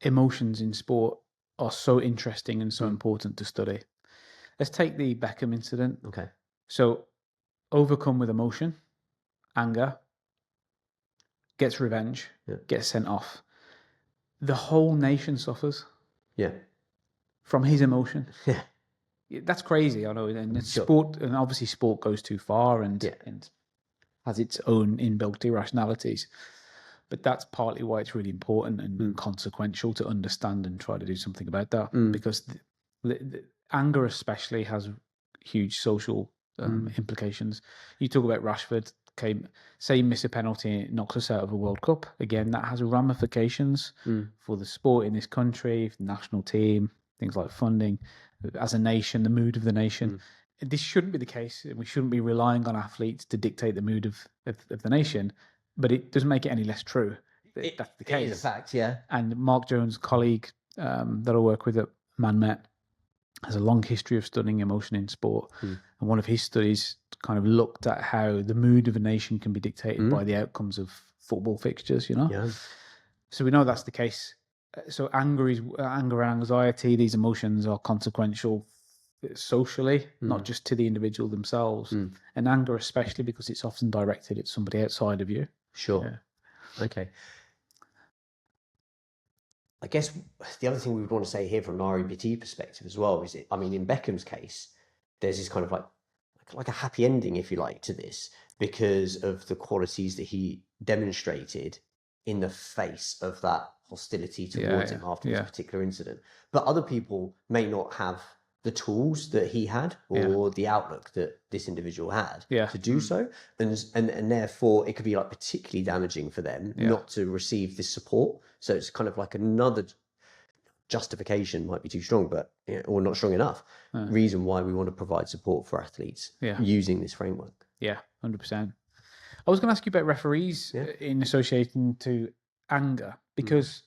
emotions in sport are so interesting and so important to study. Let's take the Beckham incident. Okay. So, overcome with emotion, anger, gets revenge, gets sent off. The whole nation suffers. Yeah. From his emotion. Yeah. That's crazy, I know. And sport, and obviously sport goes too far and has its own inbuilt irrationalities. But that's partly why it's really important and consequential to understand and try to do something about that. Because the anger especially has huge social implications. You talk about Rashford, say you miss a penalty, it knocks us out of a World Cup. Again, that has ramifications for the sport in this country, for the national team, things like funding, as a nation, the mood of the nation. This shouldn't be the case. We shouldn't be relying on athletes to dictate the mood of the nation, but it doesn't make it any less true. That's the case. It is a fact, yeah. And Mark Jones, colleague that I work with at ManMet, has a long history of studying emotion in sport. And one of his studies kind of looked at how the mood of a nation can be dictated by the outcomes of football fixtures, you know? Yeah. So we know that's the case. So anger and anxiety, these emotions are consequential socially, not just to the individual themselves. And anger especially because it's often directed at somebody outside of you. Sure. Yeah. Okay. I guess the other thing we would want to say here from an REBT perspective as well is, in Beckham's case, there's this kind of like a happy ending, if you like, to this because of the qualities that he demonstrated in the face of that hostility towards him after this particular incident. But other people may not have the tools that he had or the outlook that this individual had to do so. And therefore it could be like particularly damaging for them not to receive this support. So it's kind of like another justification, might be too strong, but or not strong enough, reason why we want to provide support for athletes using this framework. Yeah, 100%. I was going to ask you about referees in association to anger, because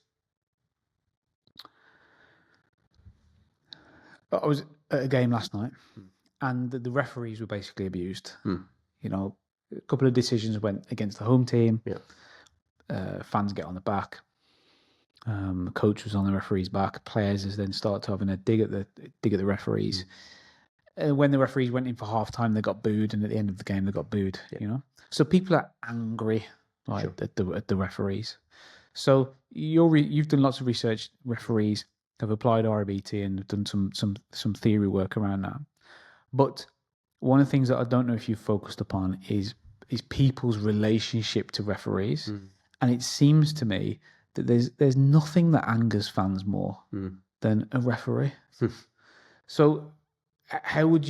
I was at a game last night and the referees were basically abused. You know, a couple of decisions went against the home team. Fans get on the back. The coach was on the referee's back. Players then started having a dig at the referees. When the referees went in for half time, they got booed, and at the end of the game, they got booed. You know, so people are angry at the referees. So you've done lots of research. Referees have applied REBT and have done some theory work around that. But one of the things that I don't know if you've focused upon is people's relationship to referees, and it seems to me that there's nothing that angers fans more than a referee. So how would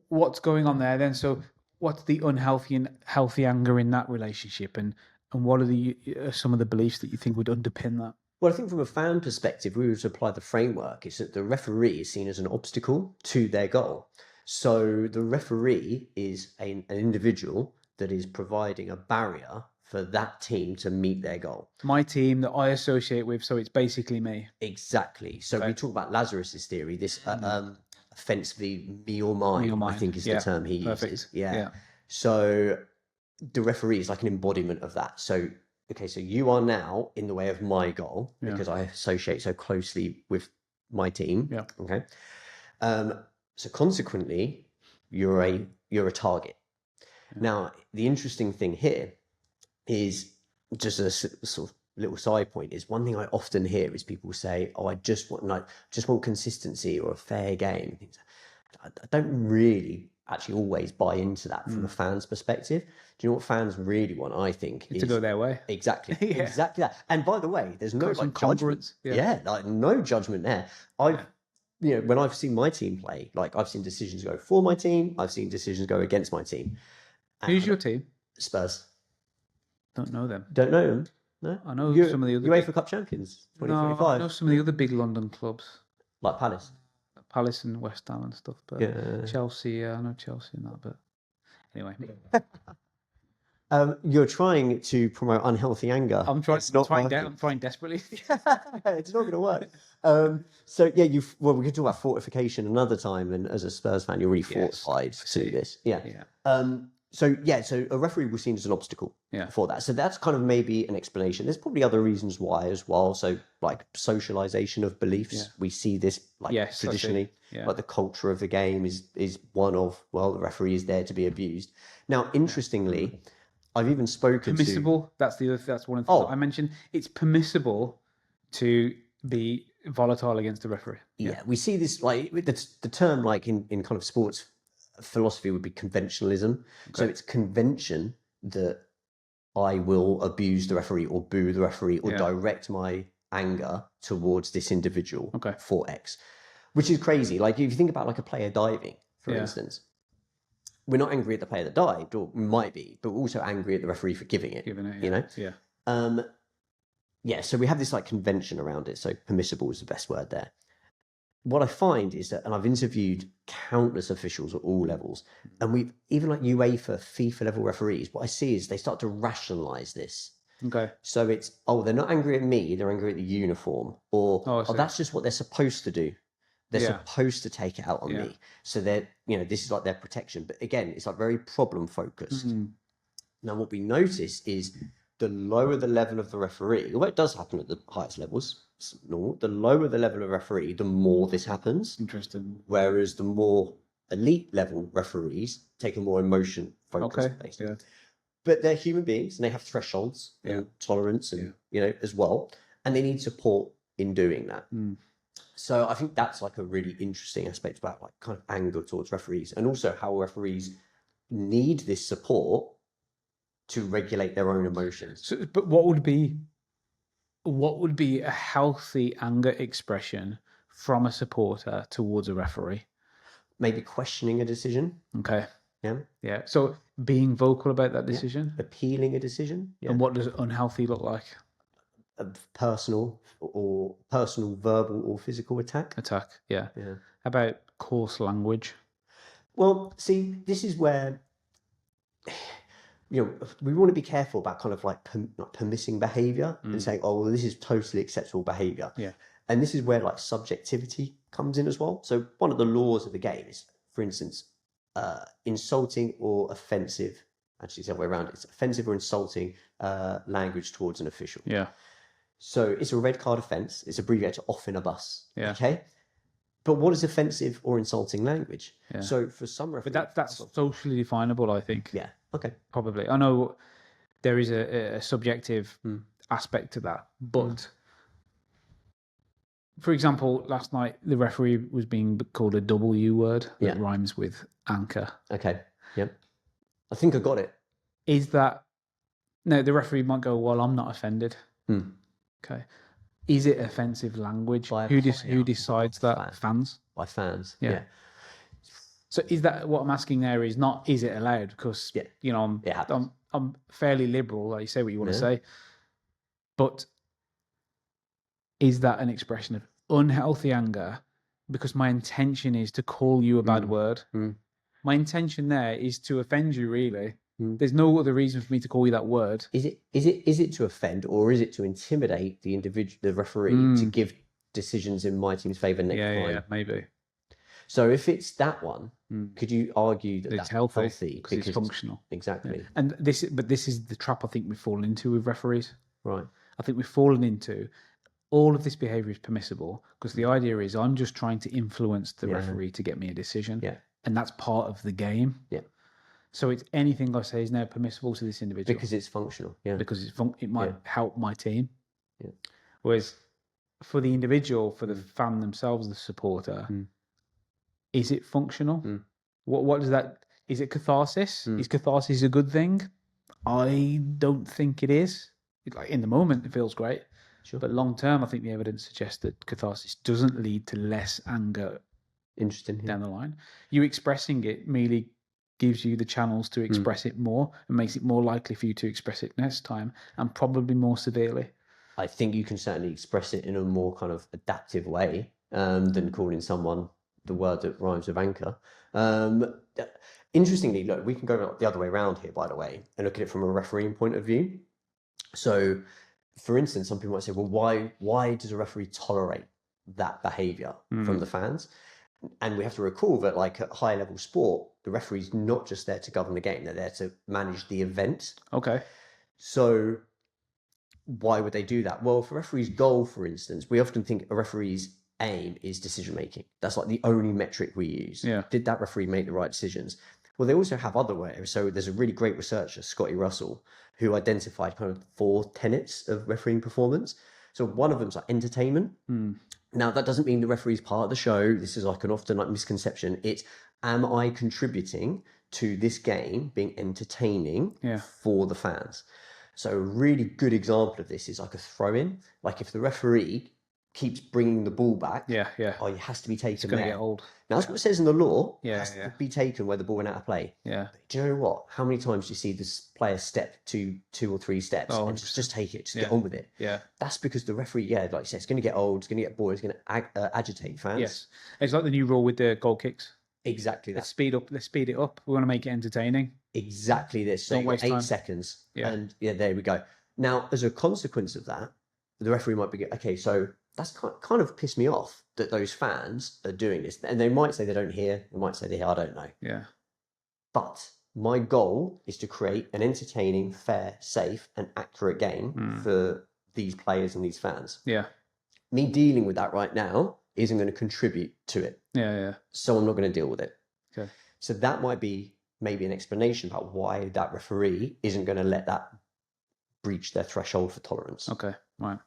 what's going on there then? So what's the unhealthy and healthy anger in that relationship, and what are some of the beliefs that you think would underpin that? Well, I think from a fan perspective, we were to apply the framework, is that the referee is seen as an obstacle to their goal. So the referee is an individual that is providing a barrier for that team to meet their goal. My team that I associate with, so it's basically me. Exactly. So we talk about Lazarus's theory, this offensively me or mine, I think is the term he uses. Yeah. So the referee is like an embodiment of that. So, okay, so you are now in the way of my goal because I associate so closely with my team. Yeah. Okay. So consequently, you're a target. Now, the interesting thing here is just a sort of little side point is one thing I often hear is people say, "Oh, I just want consistency or a fair game." I don't really actually always buy into that from a fan's perspective. Do you know what fans really want? I think is to go their way. Exactly, exactly that. And by the way, there's no like judgment. Yeah, like no judgment there. When I've seen my team play, like I've seen decisions go for my team, I've seen decisions go against my team. Who's your team? Spurs. Don't know them. Don't know them? No? I know some of the other UEFA Cup champions, 2025. No, I know some of the other big London clubs. Like Palace. Palace and West Ham and stuff, but Chelsea, I know Chelsea and that, but anyway. You're trying to promote unhealthy anger. I'm trying desperately. It's not going to work. So yeah, we could talk about fortification another time, and as a Spurs fan, you're really fortified to this. Yeah. So a referee was seen as an obstacle for that. So that's kind of maybe an explanation. There's probably other reasons why as well. So like socialization of beliefs, we see this traditionally, like the culture of the game is one of, well, the referee is there to be abused. Now, interestingly, I've even spoken permissible. That's one of the things that I mentioned. It's permissible to be volatile against the referee. Yeah, we see this like the term like in kind of sports philosophy would be conventionalism. So it's convention that I will abuse the referee or boo the referee or direct my anger towards this individual for X, which is crazy. Like if you think about like a player diving, for instance, we're not angry at the player that dived, or might be, but we're also angry at the referee for giving it. You know? So we have this like convention around it. So permissible is the best word there. What I find is that, and I've interviewed countless officials at all levels, and we've even like UEFA, FIFA level referees, what I see is they start to rationalize this. Okay. So it's, they're not angry at me, they're angry at the uniform, or that's just what they're supposed to do. They're supposed to take it out on me. So they're, this is like their protection. But again, it's like very problem focused. Now, what we notice is the lower the level of the referee, although it does happen at the highest levels, it's normal, the lower the level of referee, the more this happens. Interesting. Whereas the more elite level referees take a more emotion focused basis. Yeah. But they're human beings and they have thresholds and tolerance and, as well. And they need support in doing that. So I think that's like a really interesting aspect about like kind of anger towards referees, and also how referees need this support to regulate their own emotions. So, but what would be a healthy anger expression from a supporter towards a referee? Maybe questioning a decision. Okay. Yeah. Yeah. So being vocal about that decision. Yeah. Appealing a decision. Yeah. And what does unhealthy look like? A personal, verbal or physical attack. Yeah. How about coarse language? Well, see, this is where we want to be careful about kind of like permitting behavior and saying, oh, well, this is totally acceptable behavior. Yeah. And this is where like subjectivity comes in as well. So one of the laws of the game is, for instance, insulting or offensive. Actually, it's the other way around. It's offensive or insulting language towards an official. Yeah. So it's a red card offence. It's abbreviated to off in a bus. Yeah. Okay. But what is offensive or insulting language? Yeah. So for some referees... But that's socially definable, I think. Yeah. Okay. Probably. I know there is a subjective aspect to that. But, for example, last night, the referee was being called a W word that rhymes with anchor. Okay. Yep. I think I got it. Is that... No, the referee might go, well, I'm not offended. Okay. Is it offensive language? Who decides that? Fans? By fans. Yeah. So is that what I'm asking there? Is not is it allowed? Because I'm fairly liberal. Like you say what you want to say, but is that an expression of unhealthy anger because my intention is to call you a bad word? My intention there is to offend you, really. There's no other reason for me to call you that word. Is it to offend, or is it to intimidate the individual, the referee, to give decisions in my team's favour next time? Yeah, maybe. So if it's that one, could you argue that It's that's healthy because it's functional? Exactly. Yeah. And this is the trap I think we've fallen into with referees. Right. I think we've fallen into all of this behaviour is permissible because the idea is I'm just trying to influence the referee to get me a decision. Yeah. And that's part of the game. Yeah. So it's anything I say is now permissible to this individual. Because it's functional. Yeah. Because it might help my team. Yeah. Whereas for the individual, for the fan themselves, the supporter, is it functional? What does that... Is it catharsis? Is catharsis a good thing? I don't think it is. Like in the moment, it feels great. Sure. But long term, I think the evidence suggests that catharsis doesn't lead to less anger. Interesting. Down the line. You expressing it merely gives you the channels to express it more and makes it more likely for you to express it next time, and probably more severely. I think you can certainly express it in a more kind of adaptive way than calling someone the word that rhymes with anchor. Interestingly, look, we can go the other way around here, by the way, and look at it from a refereeing point of view. So, for instance, some people might say, well, why does a referee tolerate that behaviour from the fans? And we have to recall that, like, at high level sport, the referee's not just there to govern the game, they're there to manage the event. Okay. So why would they do that? Well, for referee's goal, for instance, we often think a referee's aim is decision making. That's like the only metric we use. Yeah. Did that referee make the right decisions? Well, they also have other ways. So there's a really great researcher, Scotty Russell, who identified kind of 4 tenets of refereeing performance. So one of them's like entertainment. Now, that doesn't mean the referee's part of the show. This is like an often like misconception. It's, am I contributing to this game being entertaining for the fans? So a really good example of this is like a throw-in. Like if the referee keeps bringing the ball back, oh, it has to be taken. It's going to get old. Now, that's what it says in the law. Yeah, it has to be taken where the ball went out of play. Yeah. But do you know what? How many times do you see this player step 2 or 3 steps and just take it, just get on with it? Yeah. That's because the referee, like you said, it's going to get old, it's going to get bored, it's going to agitate fans. Yes. It's like the new rule with the goal kicks. Exactly that. Let's speed it up. We want to make it entertaining. Exactly this. So Don't waste 8 time. seconds. Yeah. And there we go. Now, as a consequence of that, the referee might be, okay, so that's kind of pissed me off that those fans are doing this. And they might say they don't hear, they might say they hear, I don't know. Yeah. But my goal is to create an entertaining, fair, safe, and accurate game for these players and these fans. Yeah. Me dealing with that right now isn't going to contribute to it. Yeah. So I'm not going to deal with it. Okay. So that might be maybe an explanation about why that referee isn't going to let that breach their threshold for tolerance. Okay. Right.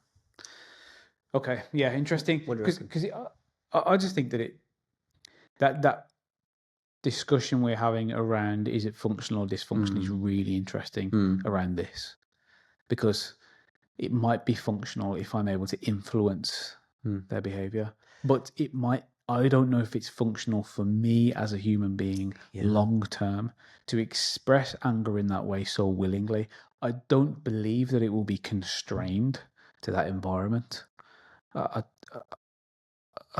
Okay. Yeah. Interesting. Because I just think that that discussion we're having around is it functional or dysfunctional is really interesting around this, because it might be functional if I'm able to influence their behavior, but it might. I don't know if it's functional for me as a human being long term to express anger in that way so willingly. I don't believe that it will be constrained to that environment. I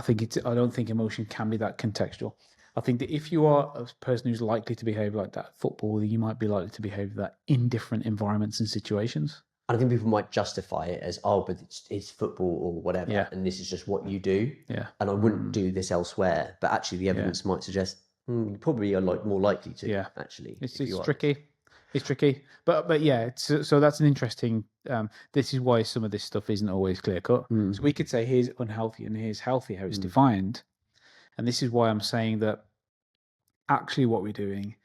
don't think emotion can be that contextual. I think that if you are a person who's likely to behave like that at football, you might be likely to behave that in different environments and situations. I think people might justify it as, oh, but it's football or whatever, and this is just what you do. Yeah. And I wouldn't do this elsewhere. But actually, the evidence might suggest you probably are more likely to. Yeah. Actually, it's tricky. It's tricky, but yeah. So that's an interesting. This is why some of this stuff isn't always clear cut. So we could say here's unhealthy and here's healthy, how it's defined, and this is why I'm saying that actually what we're doing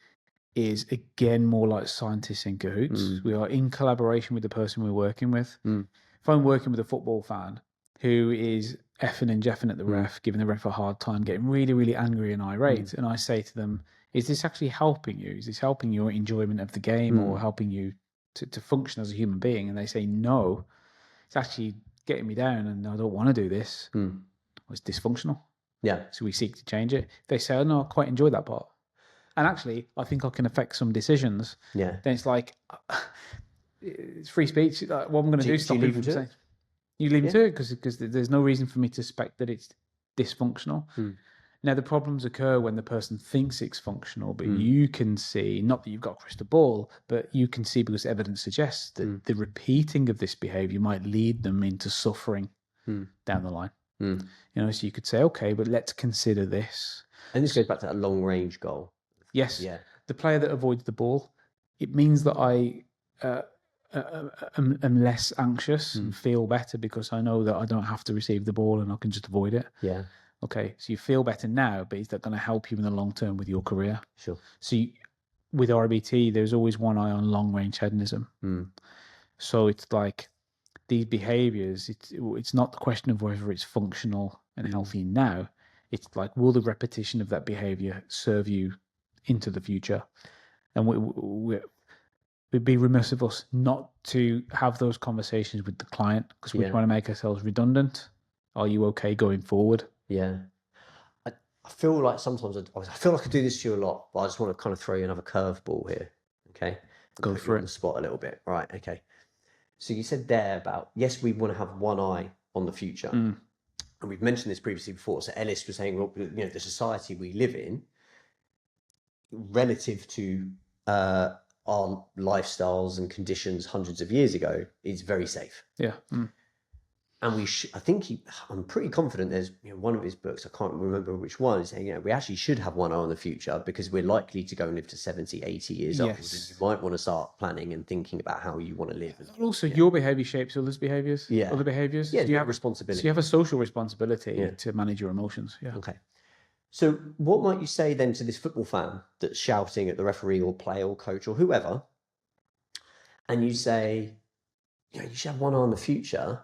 is again more like scientists in cahoots. We are in collaboration with the person we're working with. If I'm working with a football fan who is effing and jeffing at the ref, giving the ref a hard time, getting really, really angry and irate, and I say to them, is this actually helping you? Is this helping your enjoyment of the game or helping you to function as a human being? And they say, no, it's actually getting me down and I don't want to do this. Well, it's dysfunctional. Yeah. So we seek to change it. If they say, oh, no, I quite enjoy that part. And actually, I think I can affect some decisions. Yeah. Then it's like, it's free speech. What I'm going to do is stop people from saying. You leave me to it because there's no reason for me to suspect that it's dysfunctional. Now, the problems occur when the person thinks it's functional, but you can see, not that you've got a crystal ball, but you can see because evidence suggests that the repeating of this behavior might lead them into suffering down the line. You know, so you could say, okay, but let's consider this. And this goes back to that long range goal. Yes. Yeah. The player that avoids the ball, it means that I am less anxious and feel better because I know that I don't have to receive the ball and I can just avoid it. Yeah. Okay, so you feel better now, but is that going to help you in the long term with your career? Sure. So with REBT, there's always one eye on long range hedonism. So it's like these behaviors, it's not the question of whether it's functional and healthy now. It's like, will the repetition of that behavior serve you into the future? And we'd be remiss of us not to have those conversations with the client because we're trying to make ourselves redundant. Are you okay going forward? Yeah. I feel like sometimes I feel like I do this to you a lot, but I just want to kind of throw you another curveball here. Okay. Go for it. On the spot a little bit. Right. Okay. So you said there about, yes, we want to have one eye on the future. And we've mentioned this previously before. So Ellis was saying, well, you know, the society we live in relative to our lifestyles and conditions hundreds of years ago is very safe. Yeah. And I think I'm pretty confident there's one of his books, I can't remember which one, is saying, we actually should have one eye on the future because we're likely to go and live to 70, 80 years old. And you might want to start planning and thinking about how you want to live. And also, your behavior shapes others' behaviors. Yeah. Other behaviors. Yeah, so you have responsibility. So you have a social responsibility to manage your emotions. Yeah. Okay. So what might you say then to this football fan that's shouting at the referee or player or coach or whoever, and you say, you should have one eye on the future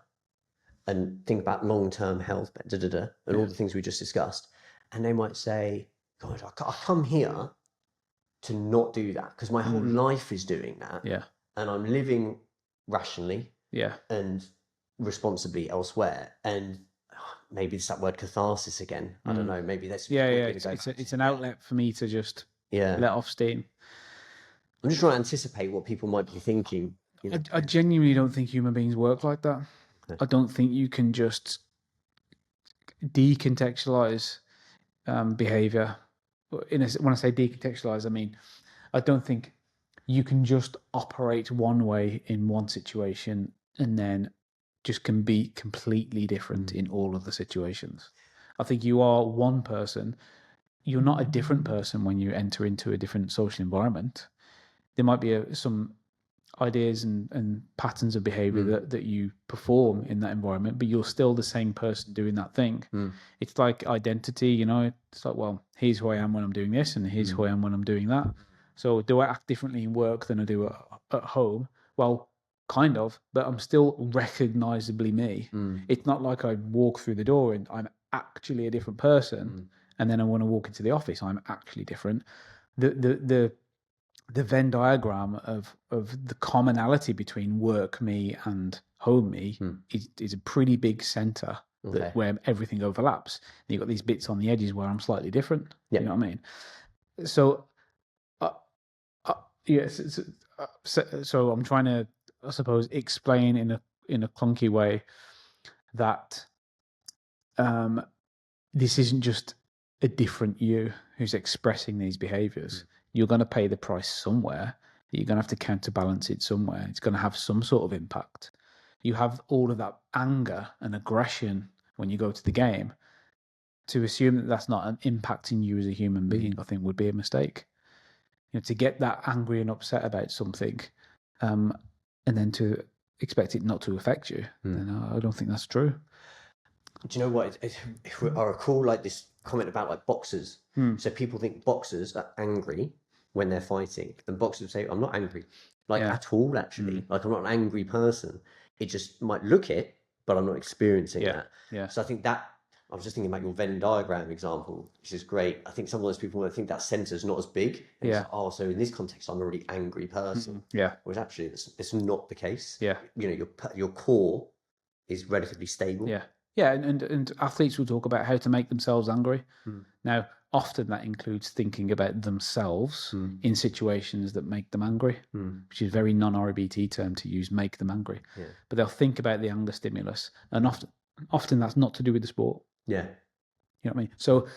and think about long-term health, and all the things we just discussed. And they might say, God, I come here to not do that because my whole life is doing that. Yeah. And I'm living rationally and responsibly elsewhere. And maybe it's that word catharsis again. I don't know. Maybe that's... It's an outlet for me to just let off steam. I'm just trying to anticipate what people might be thinking. I genuinely don't think human beings work like that. I don't think you can just decontextualize behavior. When I say decontextualize, I mean, I don't think you can just operate one way in one situation and then just can be completely different in all of the situations. I think you are one person. You're not a different person when you enter into a different social environment. There might be some ideas and patterns of behavior that you perform in that environment, but you're still the same person doing that thing. It's like identity, it's like, well, here's who I am when I'm doing this and here's who I am when I'm doing that. So do I act differently in work than I do at home? Well, kind of, but I'm still recognizably me. It's not like I walk through the door and I'm actually a different person and then I want to walk into the office, I'm actually different. The Venn diagram of the commonality between work me and home me is a pretty big center where everything overlaps. And you've got these bits on the edges where I'm slightly different. You know what I mean? So, so I'm trying to, I suppose, explain in a clunky way that this isn't just a different you who's expressing these behaviors. You're going to pay the price somewhere. You're going to have to counterbalance it somewhere. It's going to have some sort of impact. You have all of that anger and aggression when you go to the game. To assume that that's not impacting you as a human being, I think would be a mistake. To get that angry and upset about something, and then to expect it not to affect you, then I don't think that's true. Do you know what? I recall like this comment about like boxers. So people think boxers are angry when they're fighting, and boxers say, "I'm not angry, at all. Actually, like I'm not an angry person. It just might look it, but I'm not experiencing that." Yeah. So I think that I was just thinking about your Venn diagram example, which is great. I think sometimes people might think that center's not as big. And it's like, so in this context, I'm a really angry person. Whereas actually, it's not the case. Yeah. Your core is relatively stable. Yeah. Yeah, and athletes will talk about how to make themselves angry. Now, often that includes thinking about themselves in situations that make them angry, which is a very non-REBT term to use, make them angry. Yeah. But they'll think about the anger stimulus, and often that's not to do with the sport. Yeah. You know what I mean? So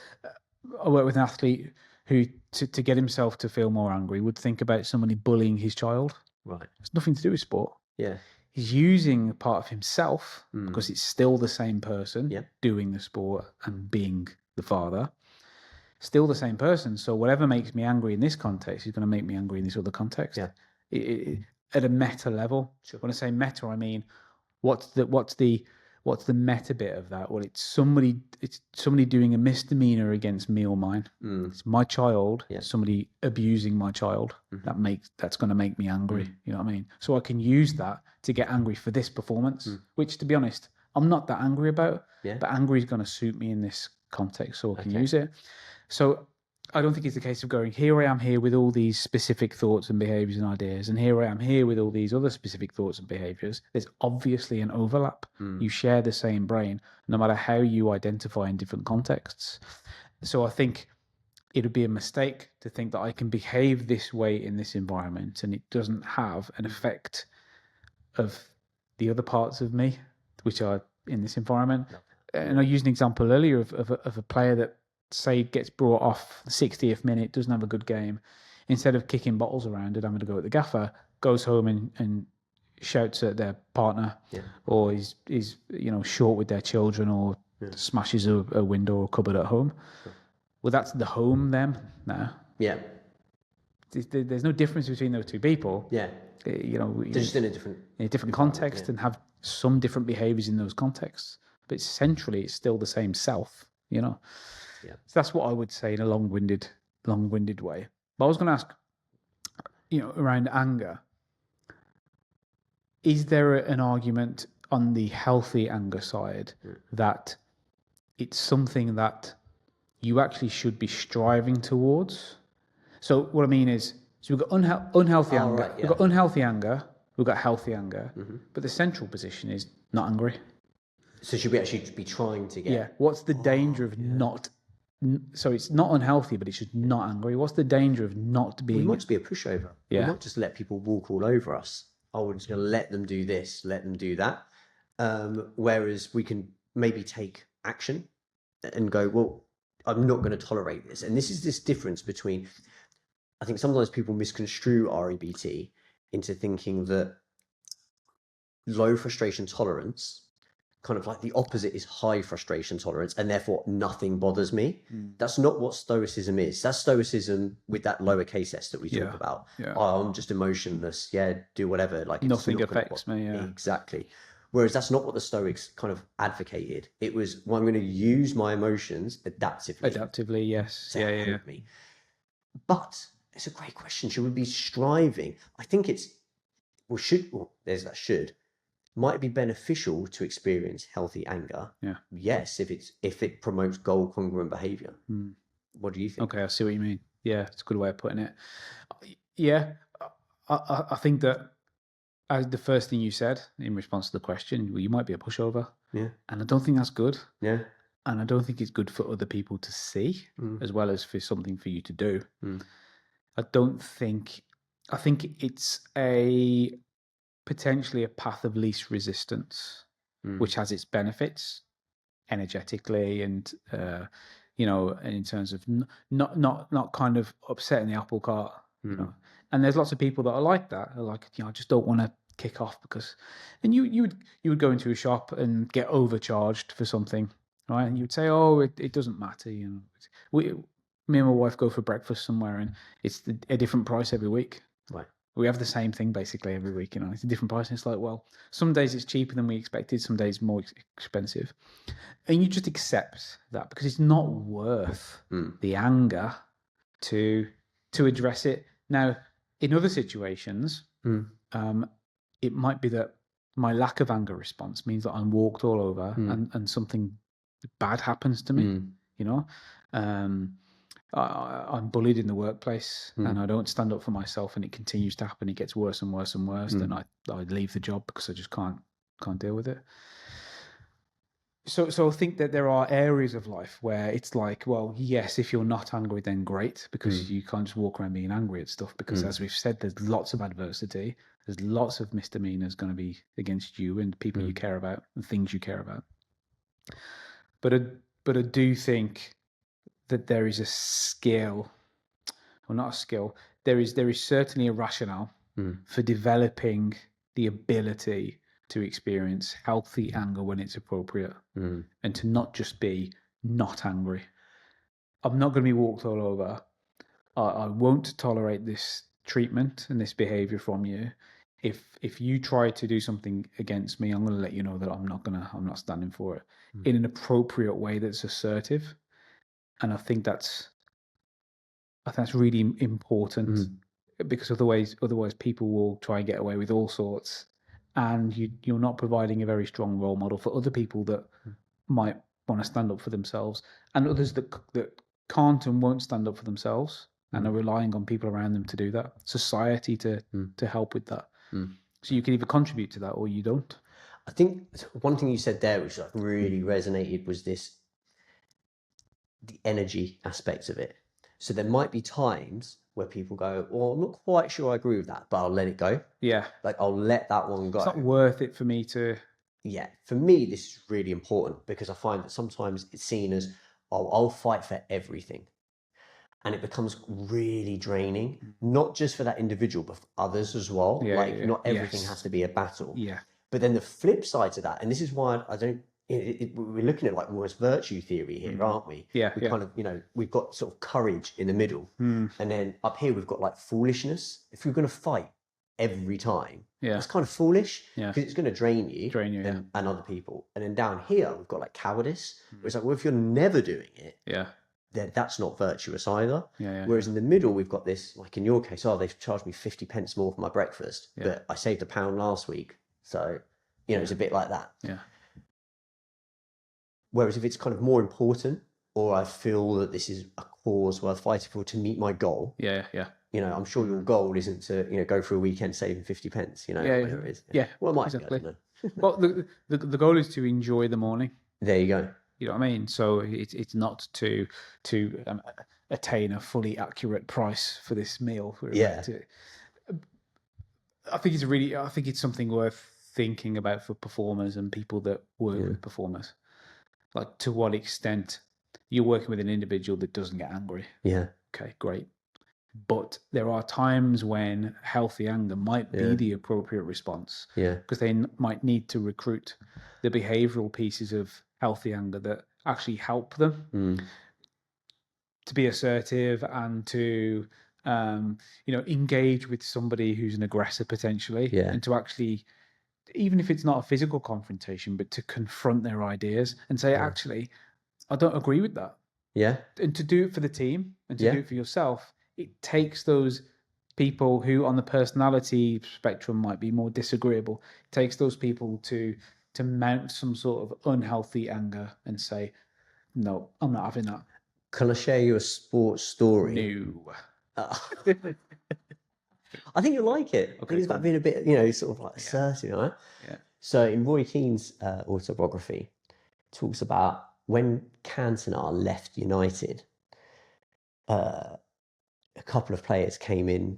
I work with an athlete who, to get himself to feel more angry, would think about somebody bullying his child. Right. It's nothing to do with sport. Yeah. He's using a part of himself because it's still the same person doing the sport and being the father. Still the same person. So whatever makes me angry in this context is going to make me angry in this other context. Yeah. At a meta level. Sure. When I say meta, I mean what's the meta bit of that? Well, it's somebody doing a misdemeanor against me or mine. It's my child. Yeah. Somebody abusing my child. That's going to make me angry. You know what I mean? So I can use that to get angry for this performance, which, to be honest, I'm not that angry about. Yeah. But angry is going to suit me in this context, so I can use it. So I don't think it's a case of going, here I am here with all these specific thoughts and behaviors and ideas, and here I am here with all these other specific thoughts and behaviors. There's obviously an overlap. You share the same brain, no matter how you identify in different contexts. So I think it would be a mistake to think that I can behave this way in this environment and it doesn't have an effect of the other parts of me, which are in this environment. No. And I used an example earlier of a player that, say, gets brought off the 60th minute, doesn't have a good game. Instead of kicking bottles around and having to go at the gaffer, goes home and shouts at their partner, or is short with their children, or smashes a window or cupboard at home. Sure. Well, that's the home them now. Yeah. There's no difference between those two people. Yeah. They're just in a different context and have some different behaviors in those contexts. But essentially, it's still the same self, Yeah. So that's what I would say in a long-winded way. But I was going to ask, around anger, is there an argument on the healthy anger side that it's something that you actually should be striving towards? So what I mean is, so we've got unhealthy anger, right, we've got unhealthy anger, we've got healthy anger, but the central position is not angry. So should we actually be trying to get... Yeah. What's the danger of not... So it's not unhealthy, but it's just not angry. What's the danger of not being... We might just be a pushover. Yeah. We might just let people walk all over us. Oh, we're just going to let them do this, let them do that. Whereas we can maybe take action and go, well, I'm not going to tolerate this. And this is this difference between... I think sometimes people misconstrue REBT into thinking that low frustration tolerance, kind of like the opposite is high frustration tolerance, and therefore nothing bothers me. That's not what stoicism is. That's stoicism with that lowercase s that we talk about. Yeah. Oh, I'm just emotionless. Yeah, do whatever. Like nothing affects me. Yeah, exactly. Whereas that's not what the Stoics kind of advocated. It was, well, I'm going to use my emotions adaptively. Adaptively, yes. To help me. But it's a great question. Should we be striving? I think it's, there's that should. Might it be beneficial to experience healthy anger? Yeah. Yes, if it promotes goal congruent behavior. What do you think? Okay, I see what you mean. Yeah, it's a good way of putting it. Yeah, I think that as the first thing you said in response to the question, well, you might be a pushover. Yeah. And I don't think that's good. Yeah. And I don't think it's good for other people to see, as well as for something for you to do. I think it's potentially a path of least resistance, which has its benefits energetically and and in terms of not kind of upsetting the apple cart. And there's lots of people that are like that. Are like, I just don't want to kick off because, and you would go into a shop and get overcharged for something, right? And you'd say, oh, it doesn't matter. Me and my wife go for breakfast somewhere, and it's a different price every week. Right. We have the same thing basically every week, it's a different price. And it's like, well, some days it's cheaper than we expected, some days more expensive. And you just accept that because it's not worth the anger to address it. Now, in other situations, it might be that my lack of anger response means that I'm walked all over and something bad happens to me, I'm bullied in the workplace and I don't stand up for myself and it continues to happen. It gets worse and worse and worse. Then I leave the job because I just can't deal with it. So I think that there are areas of life where it's like, well, yes, if you're not angry, then great, because you can't just walk around being angry at stuff. Because as we've said, there's lots of adversity. There's lots of misdemeanors going to be against you and people you care about and things you care about. But I do think that there is a skill, or not a skill. There is certainly a rationale for developing the ability to experience healthy anger when it's appropriate, and to not just be not angry. I'm not going to be walked all over. I won't tolerate this treatment and this behavior from you. If you try to do something against me, I'm going to let you know that I'm not standing for it in an appropriate way that's assertive. And I think that's really important, because otherwise people will try and get away with all sorts, and you're not providing a very strong role model for other people that might want to stand up for themselves, and others that can't and won't stand up for themselves and are relying on people around them to do that. Society to help with that. So you can either contribute to that or you don't. I think one thing you said there, which like really resonated, was the energy aspect of it. So there might be times where people go, well, I'm not quite sure I agree with that, but I'll let it go. Yeah. Like I'll let that one go. It's not worth it for me to... Yeah. For me, this is really important, because I find that sometimes it's seen as, oh, I'll fight for everything. And it becomes really draining, not just for that individual, but for others as well. Not everything has to be a battle. Yeah. But then the flip side to that, and this is why I don't, we're looking at like almost virtue theory here, aren't we? Yeah. We kind of, we've got sort of courage in the middle. And then up here, we've got like foolishness. If you're going to fight every time, it's kind of foolish, because it's going to drain you and other people. And then down here, we've got like cowardice. Where it's like, well, if you're never doing it, then that's not virtuous either. Whereas in the middle, we've got this, like in your case, they've charged me 50 pence more for my breakfast, but I saved £1 last week. So, it's a bit like that. Yeah. Whereas if it's kind of more important, or I feel that this is a cause worth fighting for to meet my goal. I'm sure your goal isn't to, go for a weekend saving 50 pence, whatever it is. Well, it might be, I don't know. Well, the goal is to enjoy the morning. There you go. You know what I mean? So it's not to attain a fully accurate price for this meal. I think it's something worth thinking about for performers and people that work with performers. Like, to what extent you're working with an individual that doesn't get angry. Yeah. Okay, great. But there are times when healthy anger might be the appropriate response. Yeah. Because they might need to recruit the behavioral pieces of healthy anger that actually help them to be assertive and to engage with somebody who's an aggressor potentially, and to actually, even if it's not a physical confrontation, but to confront their ideas and say, actually, I don't agree with that. Yeah. And to do it for the team and to do it for yourself, it takes those people who on the personality spectrum might be more disagreeable. It takes those people to mount some sort of unhealthy anger and say, no, I'm not having that. Can I share you a sports story? No. I think you'll like it. I think it's about being a bit, sort of like assertive, right? Yeah. So in Roy Keane's autobiography, talks about when Cantona left United, a couple of players came in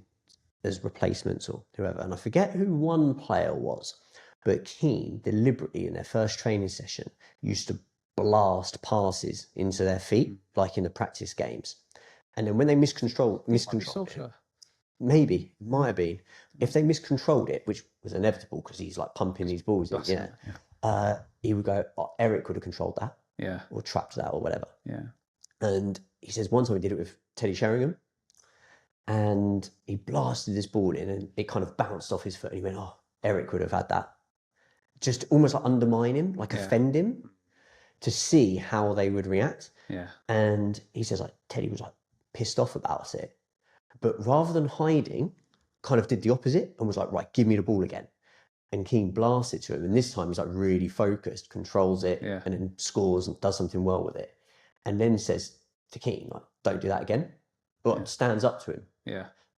as replacements or whoever, and I forget who one player was, but Keane deliberately in their first training session used to blast passes into their feet, like in the practice games. And then when they miscontrolled it, maybe, might have been, if they miscontrolled it, which was inevitable because he's like pumping these balls in, he would go, Eric would have controlled that, or trapped that or whatever. And he says one time he did it with Teddy Sheringham, and he blasted this ball in and it kind of bounced off his foot, and he went, Eric would have had that. Just almost like undermine him, like offend him, to see how they would react. And he says like Teddy was like pissed off about it, but rather than hiding, kind of did the opposite and was like, right, give me the ball again. And Keane blasted to him, and this time he's like really focused, controls it, and then scores and does something well with it. And then says to Keane, like, don't do that again. But stands up to him.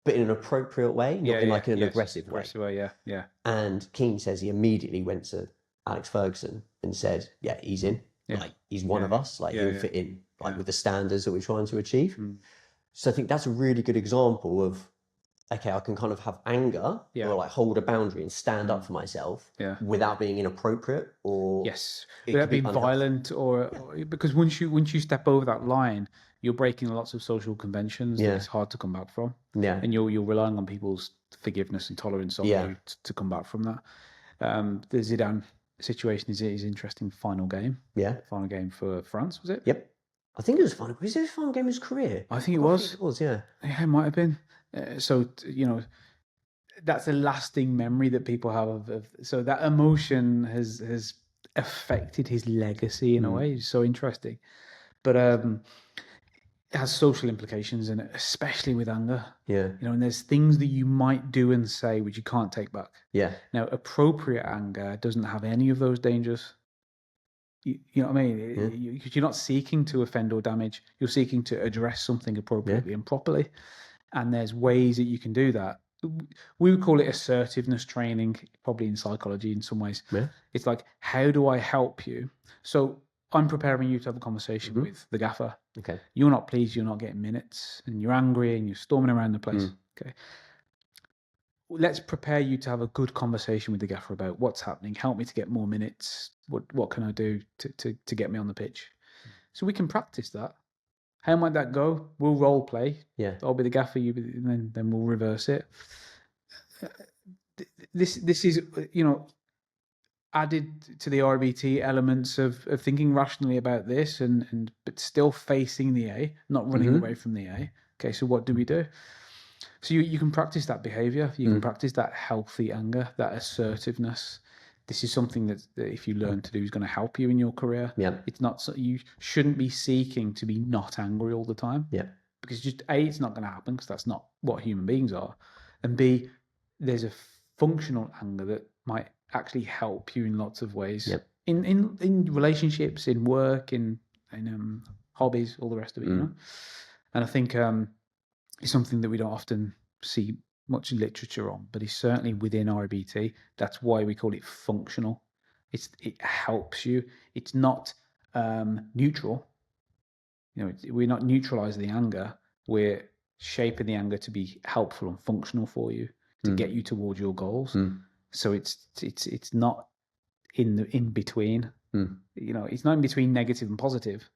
But in an appropriate way, not in an aggressive way. And Keane says he immediately went to Alex Ferguson and said, yeah, he's in. like he's one of us, like he'll fit in like with the standards that we're trying to achieve. So I think that's a really good example of, okay, I can kind of have anger or like hold a boundary and stand up for myself without being inappropriate or without being violent or because once you step over that line, you're breaking lots of social conventions that it's hard to come back from. And you're relying on people's forgiveness and tolerance on you to come back from that. The Zidane situation is interesting. Final game for France, was it? Yep. I think it was fun. Was it a fun game in his career? I think it was. It was, yeah. Yeah, it might have been. So, that's a lasting memory that people have of so that emotion has affected his legacy in a way. It's so interesting. But it has social implications in it, especially with anger. Yeah. And there's things that you might do and say which you can't take back. Yeah. Now, appropriate anger doesn't have any of those dangers. You know what I mean? Because you're not seeking to offend or damage. You're seeking to address something appropriately and properly. And there's ways that you can do that. We would call it assertiveness training, probably in psychology in some ways. Yeah. It's like, how do I help you? So I'm preparing you to have a conversation with the gaffer. Okay. You're not pleased, you're not getting minutes, and you're angry and you're storming around the place. Okay. Let's prepare you to have a good conversation with the gaffer about what's happening. Help me to get more minutes. What can I do to get me on the pitch? So we can practice that. How might that go? We'll role play. Yeah. I'll be the gaffer, you be, and then we'll reverse it. This is added to the REBT elements of thinking rationally about this and but still facing the A, not running away from the A. Okay, so what do we do? So you can practice that behavior. You can practice that healthy anger, that assertiveness. This is something that if you learn to do is going to help you in your career. Yeah. It's not you shouldn't be seeking to be not angry all the time. Yeah. Because just A, it's not going to happen because that's not what human beings are, and B, there's a functional anger that might actually help you in lots of ways. Yep. In relationships, in work, in hobbies, all the rest of it. And I think it's something that we don't often see much literature on, but it's certainly within REBT. That's why we call it functional. It helps you. It's not neutral. We're not neutralizing the anger. We're shaping the anger to be helpful and functional for you to get you towards your goals. So it's not in between. It's not in between negative and positive.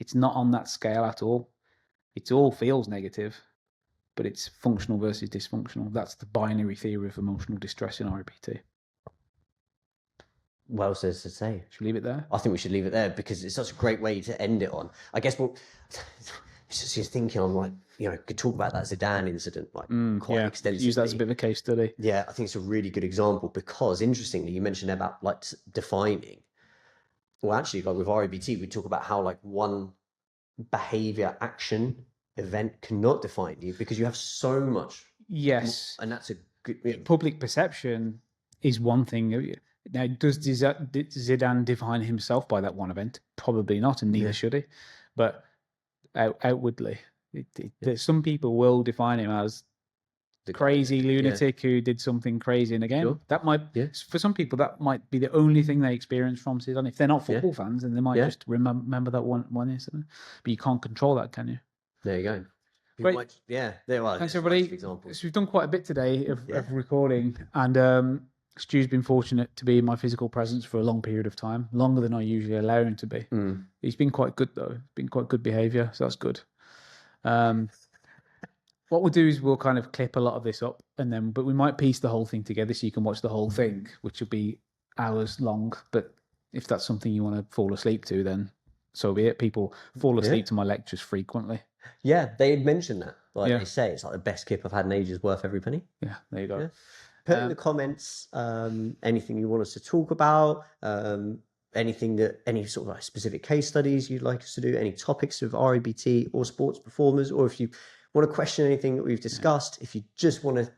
It's not on that scale at all. It all feels negative, but it's functional versus dysfunctional. That's the binary theory of emotional distress in REBT. What else is to say? Should we leave it there? I think we should leave it there because it's such a great way to end it on. I guess it's just thinking, I'm like, could talk about that Zidane incident quite extensively. Use that as a bit of a case study. Yeah, I think it's a really good example because, interestingly, you mentioned about like defining. Well, actually, like with REBT, we talk about how like one behavior, action, event cannot define you because you have so much. Yes, and that's a good public perception is one thing. Now, does Zidane define himself by that one event? Probably not, and neither should he. But outwardly, some people will define him as the crazy lunatic who did something crazy in a game. Sure. That might, for some people, that might be the only thing they experience from Zidane. If they're not football fans, then they might just remember that one incident. But you can't control that, can you? There you go. Great. There are. Thanks, everybody. So we've done quite a bit today of recording, and Stu's been fortunate to be in my physical presence for a long period of time, longer than I usually allow him to be. He's been quite good, though. He's been quite good behaviour, so that's good. What we'll do is we'll kind of clip a lot of this up, but we might piece the whole thing together so you can watch the whole thing, which will be hours long. But if that's something you want to fall asleep to, then so be it. People fall asleep to my lectures frequently. Yeah, they had mentioned that. They say it's like the best kip I've had in ages, worth every penny. Yeah, there you go. Yeah. Put in the comments anything you want us to talk about, any sort of like specific case studies you'd like us to do, any topics of REBT or sports performers, or if you want to question anything that we've discussed, if you just want to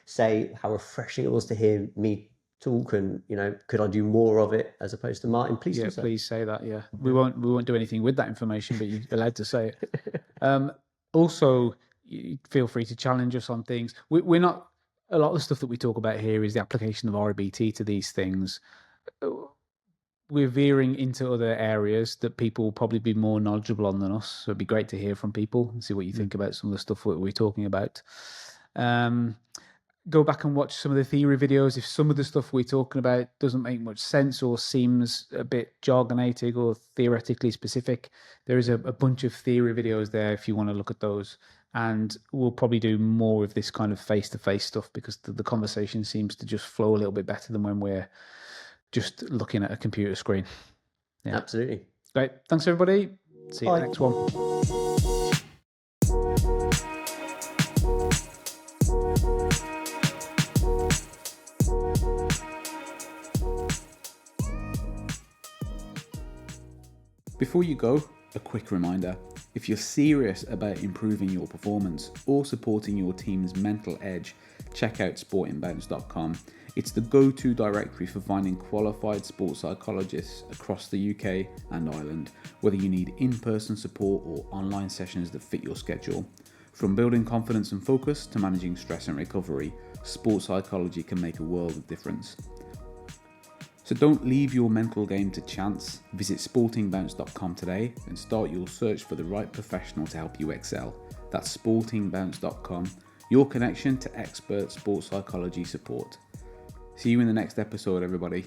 say how refreshing it was to hear me talk and could I do more of it as opposed to Martin, please do so. Please say that. We won't do anything with that information, but you're allowed to say it. Also, feel free to challenge us on things. We're not, a lot of the stuff that we talk about here is the application of REBT to these things. we're veering into other areas that people will probably be more knowledgeable on than us. So it'd be great to hear from people and see what you think about some of the stuff that we're talking about. Go back and watch some of the theory videos. If some of the stuff we're talking about doesn't make much sense or seems a bit jargonatic or theoretically specific, there is a bunch of theory videos there if you want to look at those. And we'll probably do more of this kind of face-to-face stuff because the conversation seems to just flow a little bit better than when we're just looking at a computer screen. Yeah. Absolutely. Great. Thanks, everybody. See you at the next one. Before you go, a quick reminder. If you're serious about improving your performance or supporting your team's mental edge, check out sportingbounce.com. It's the go-to directory for finding qualified sports psychologists across the UK and Ireland, whether you need in-person support or online sessions that fit your schedule. From building confidence and focus to managing stress and recovery, sports psychology can make a world of difference. So don't leave your mental game to chance. Visit sportingbounce.com today and start your search for the right professional to help you excel. That's sportingbounce.com, your connection to expert sports psychology support. See you in the next episode, everybody.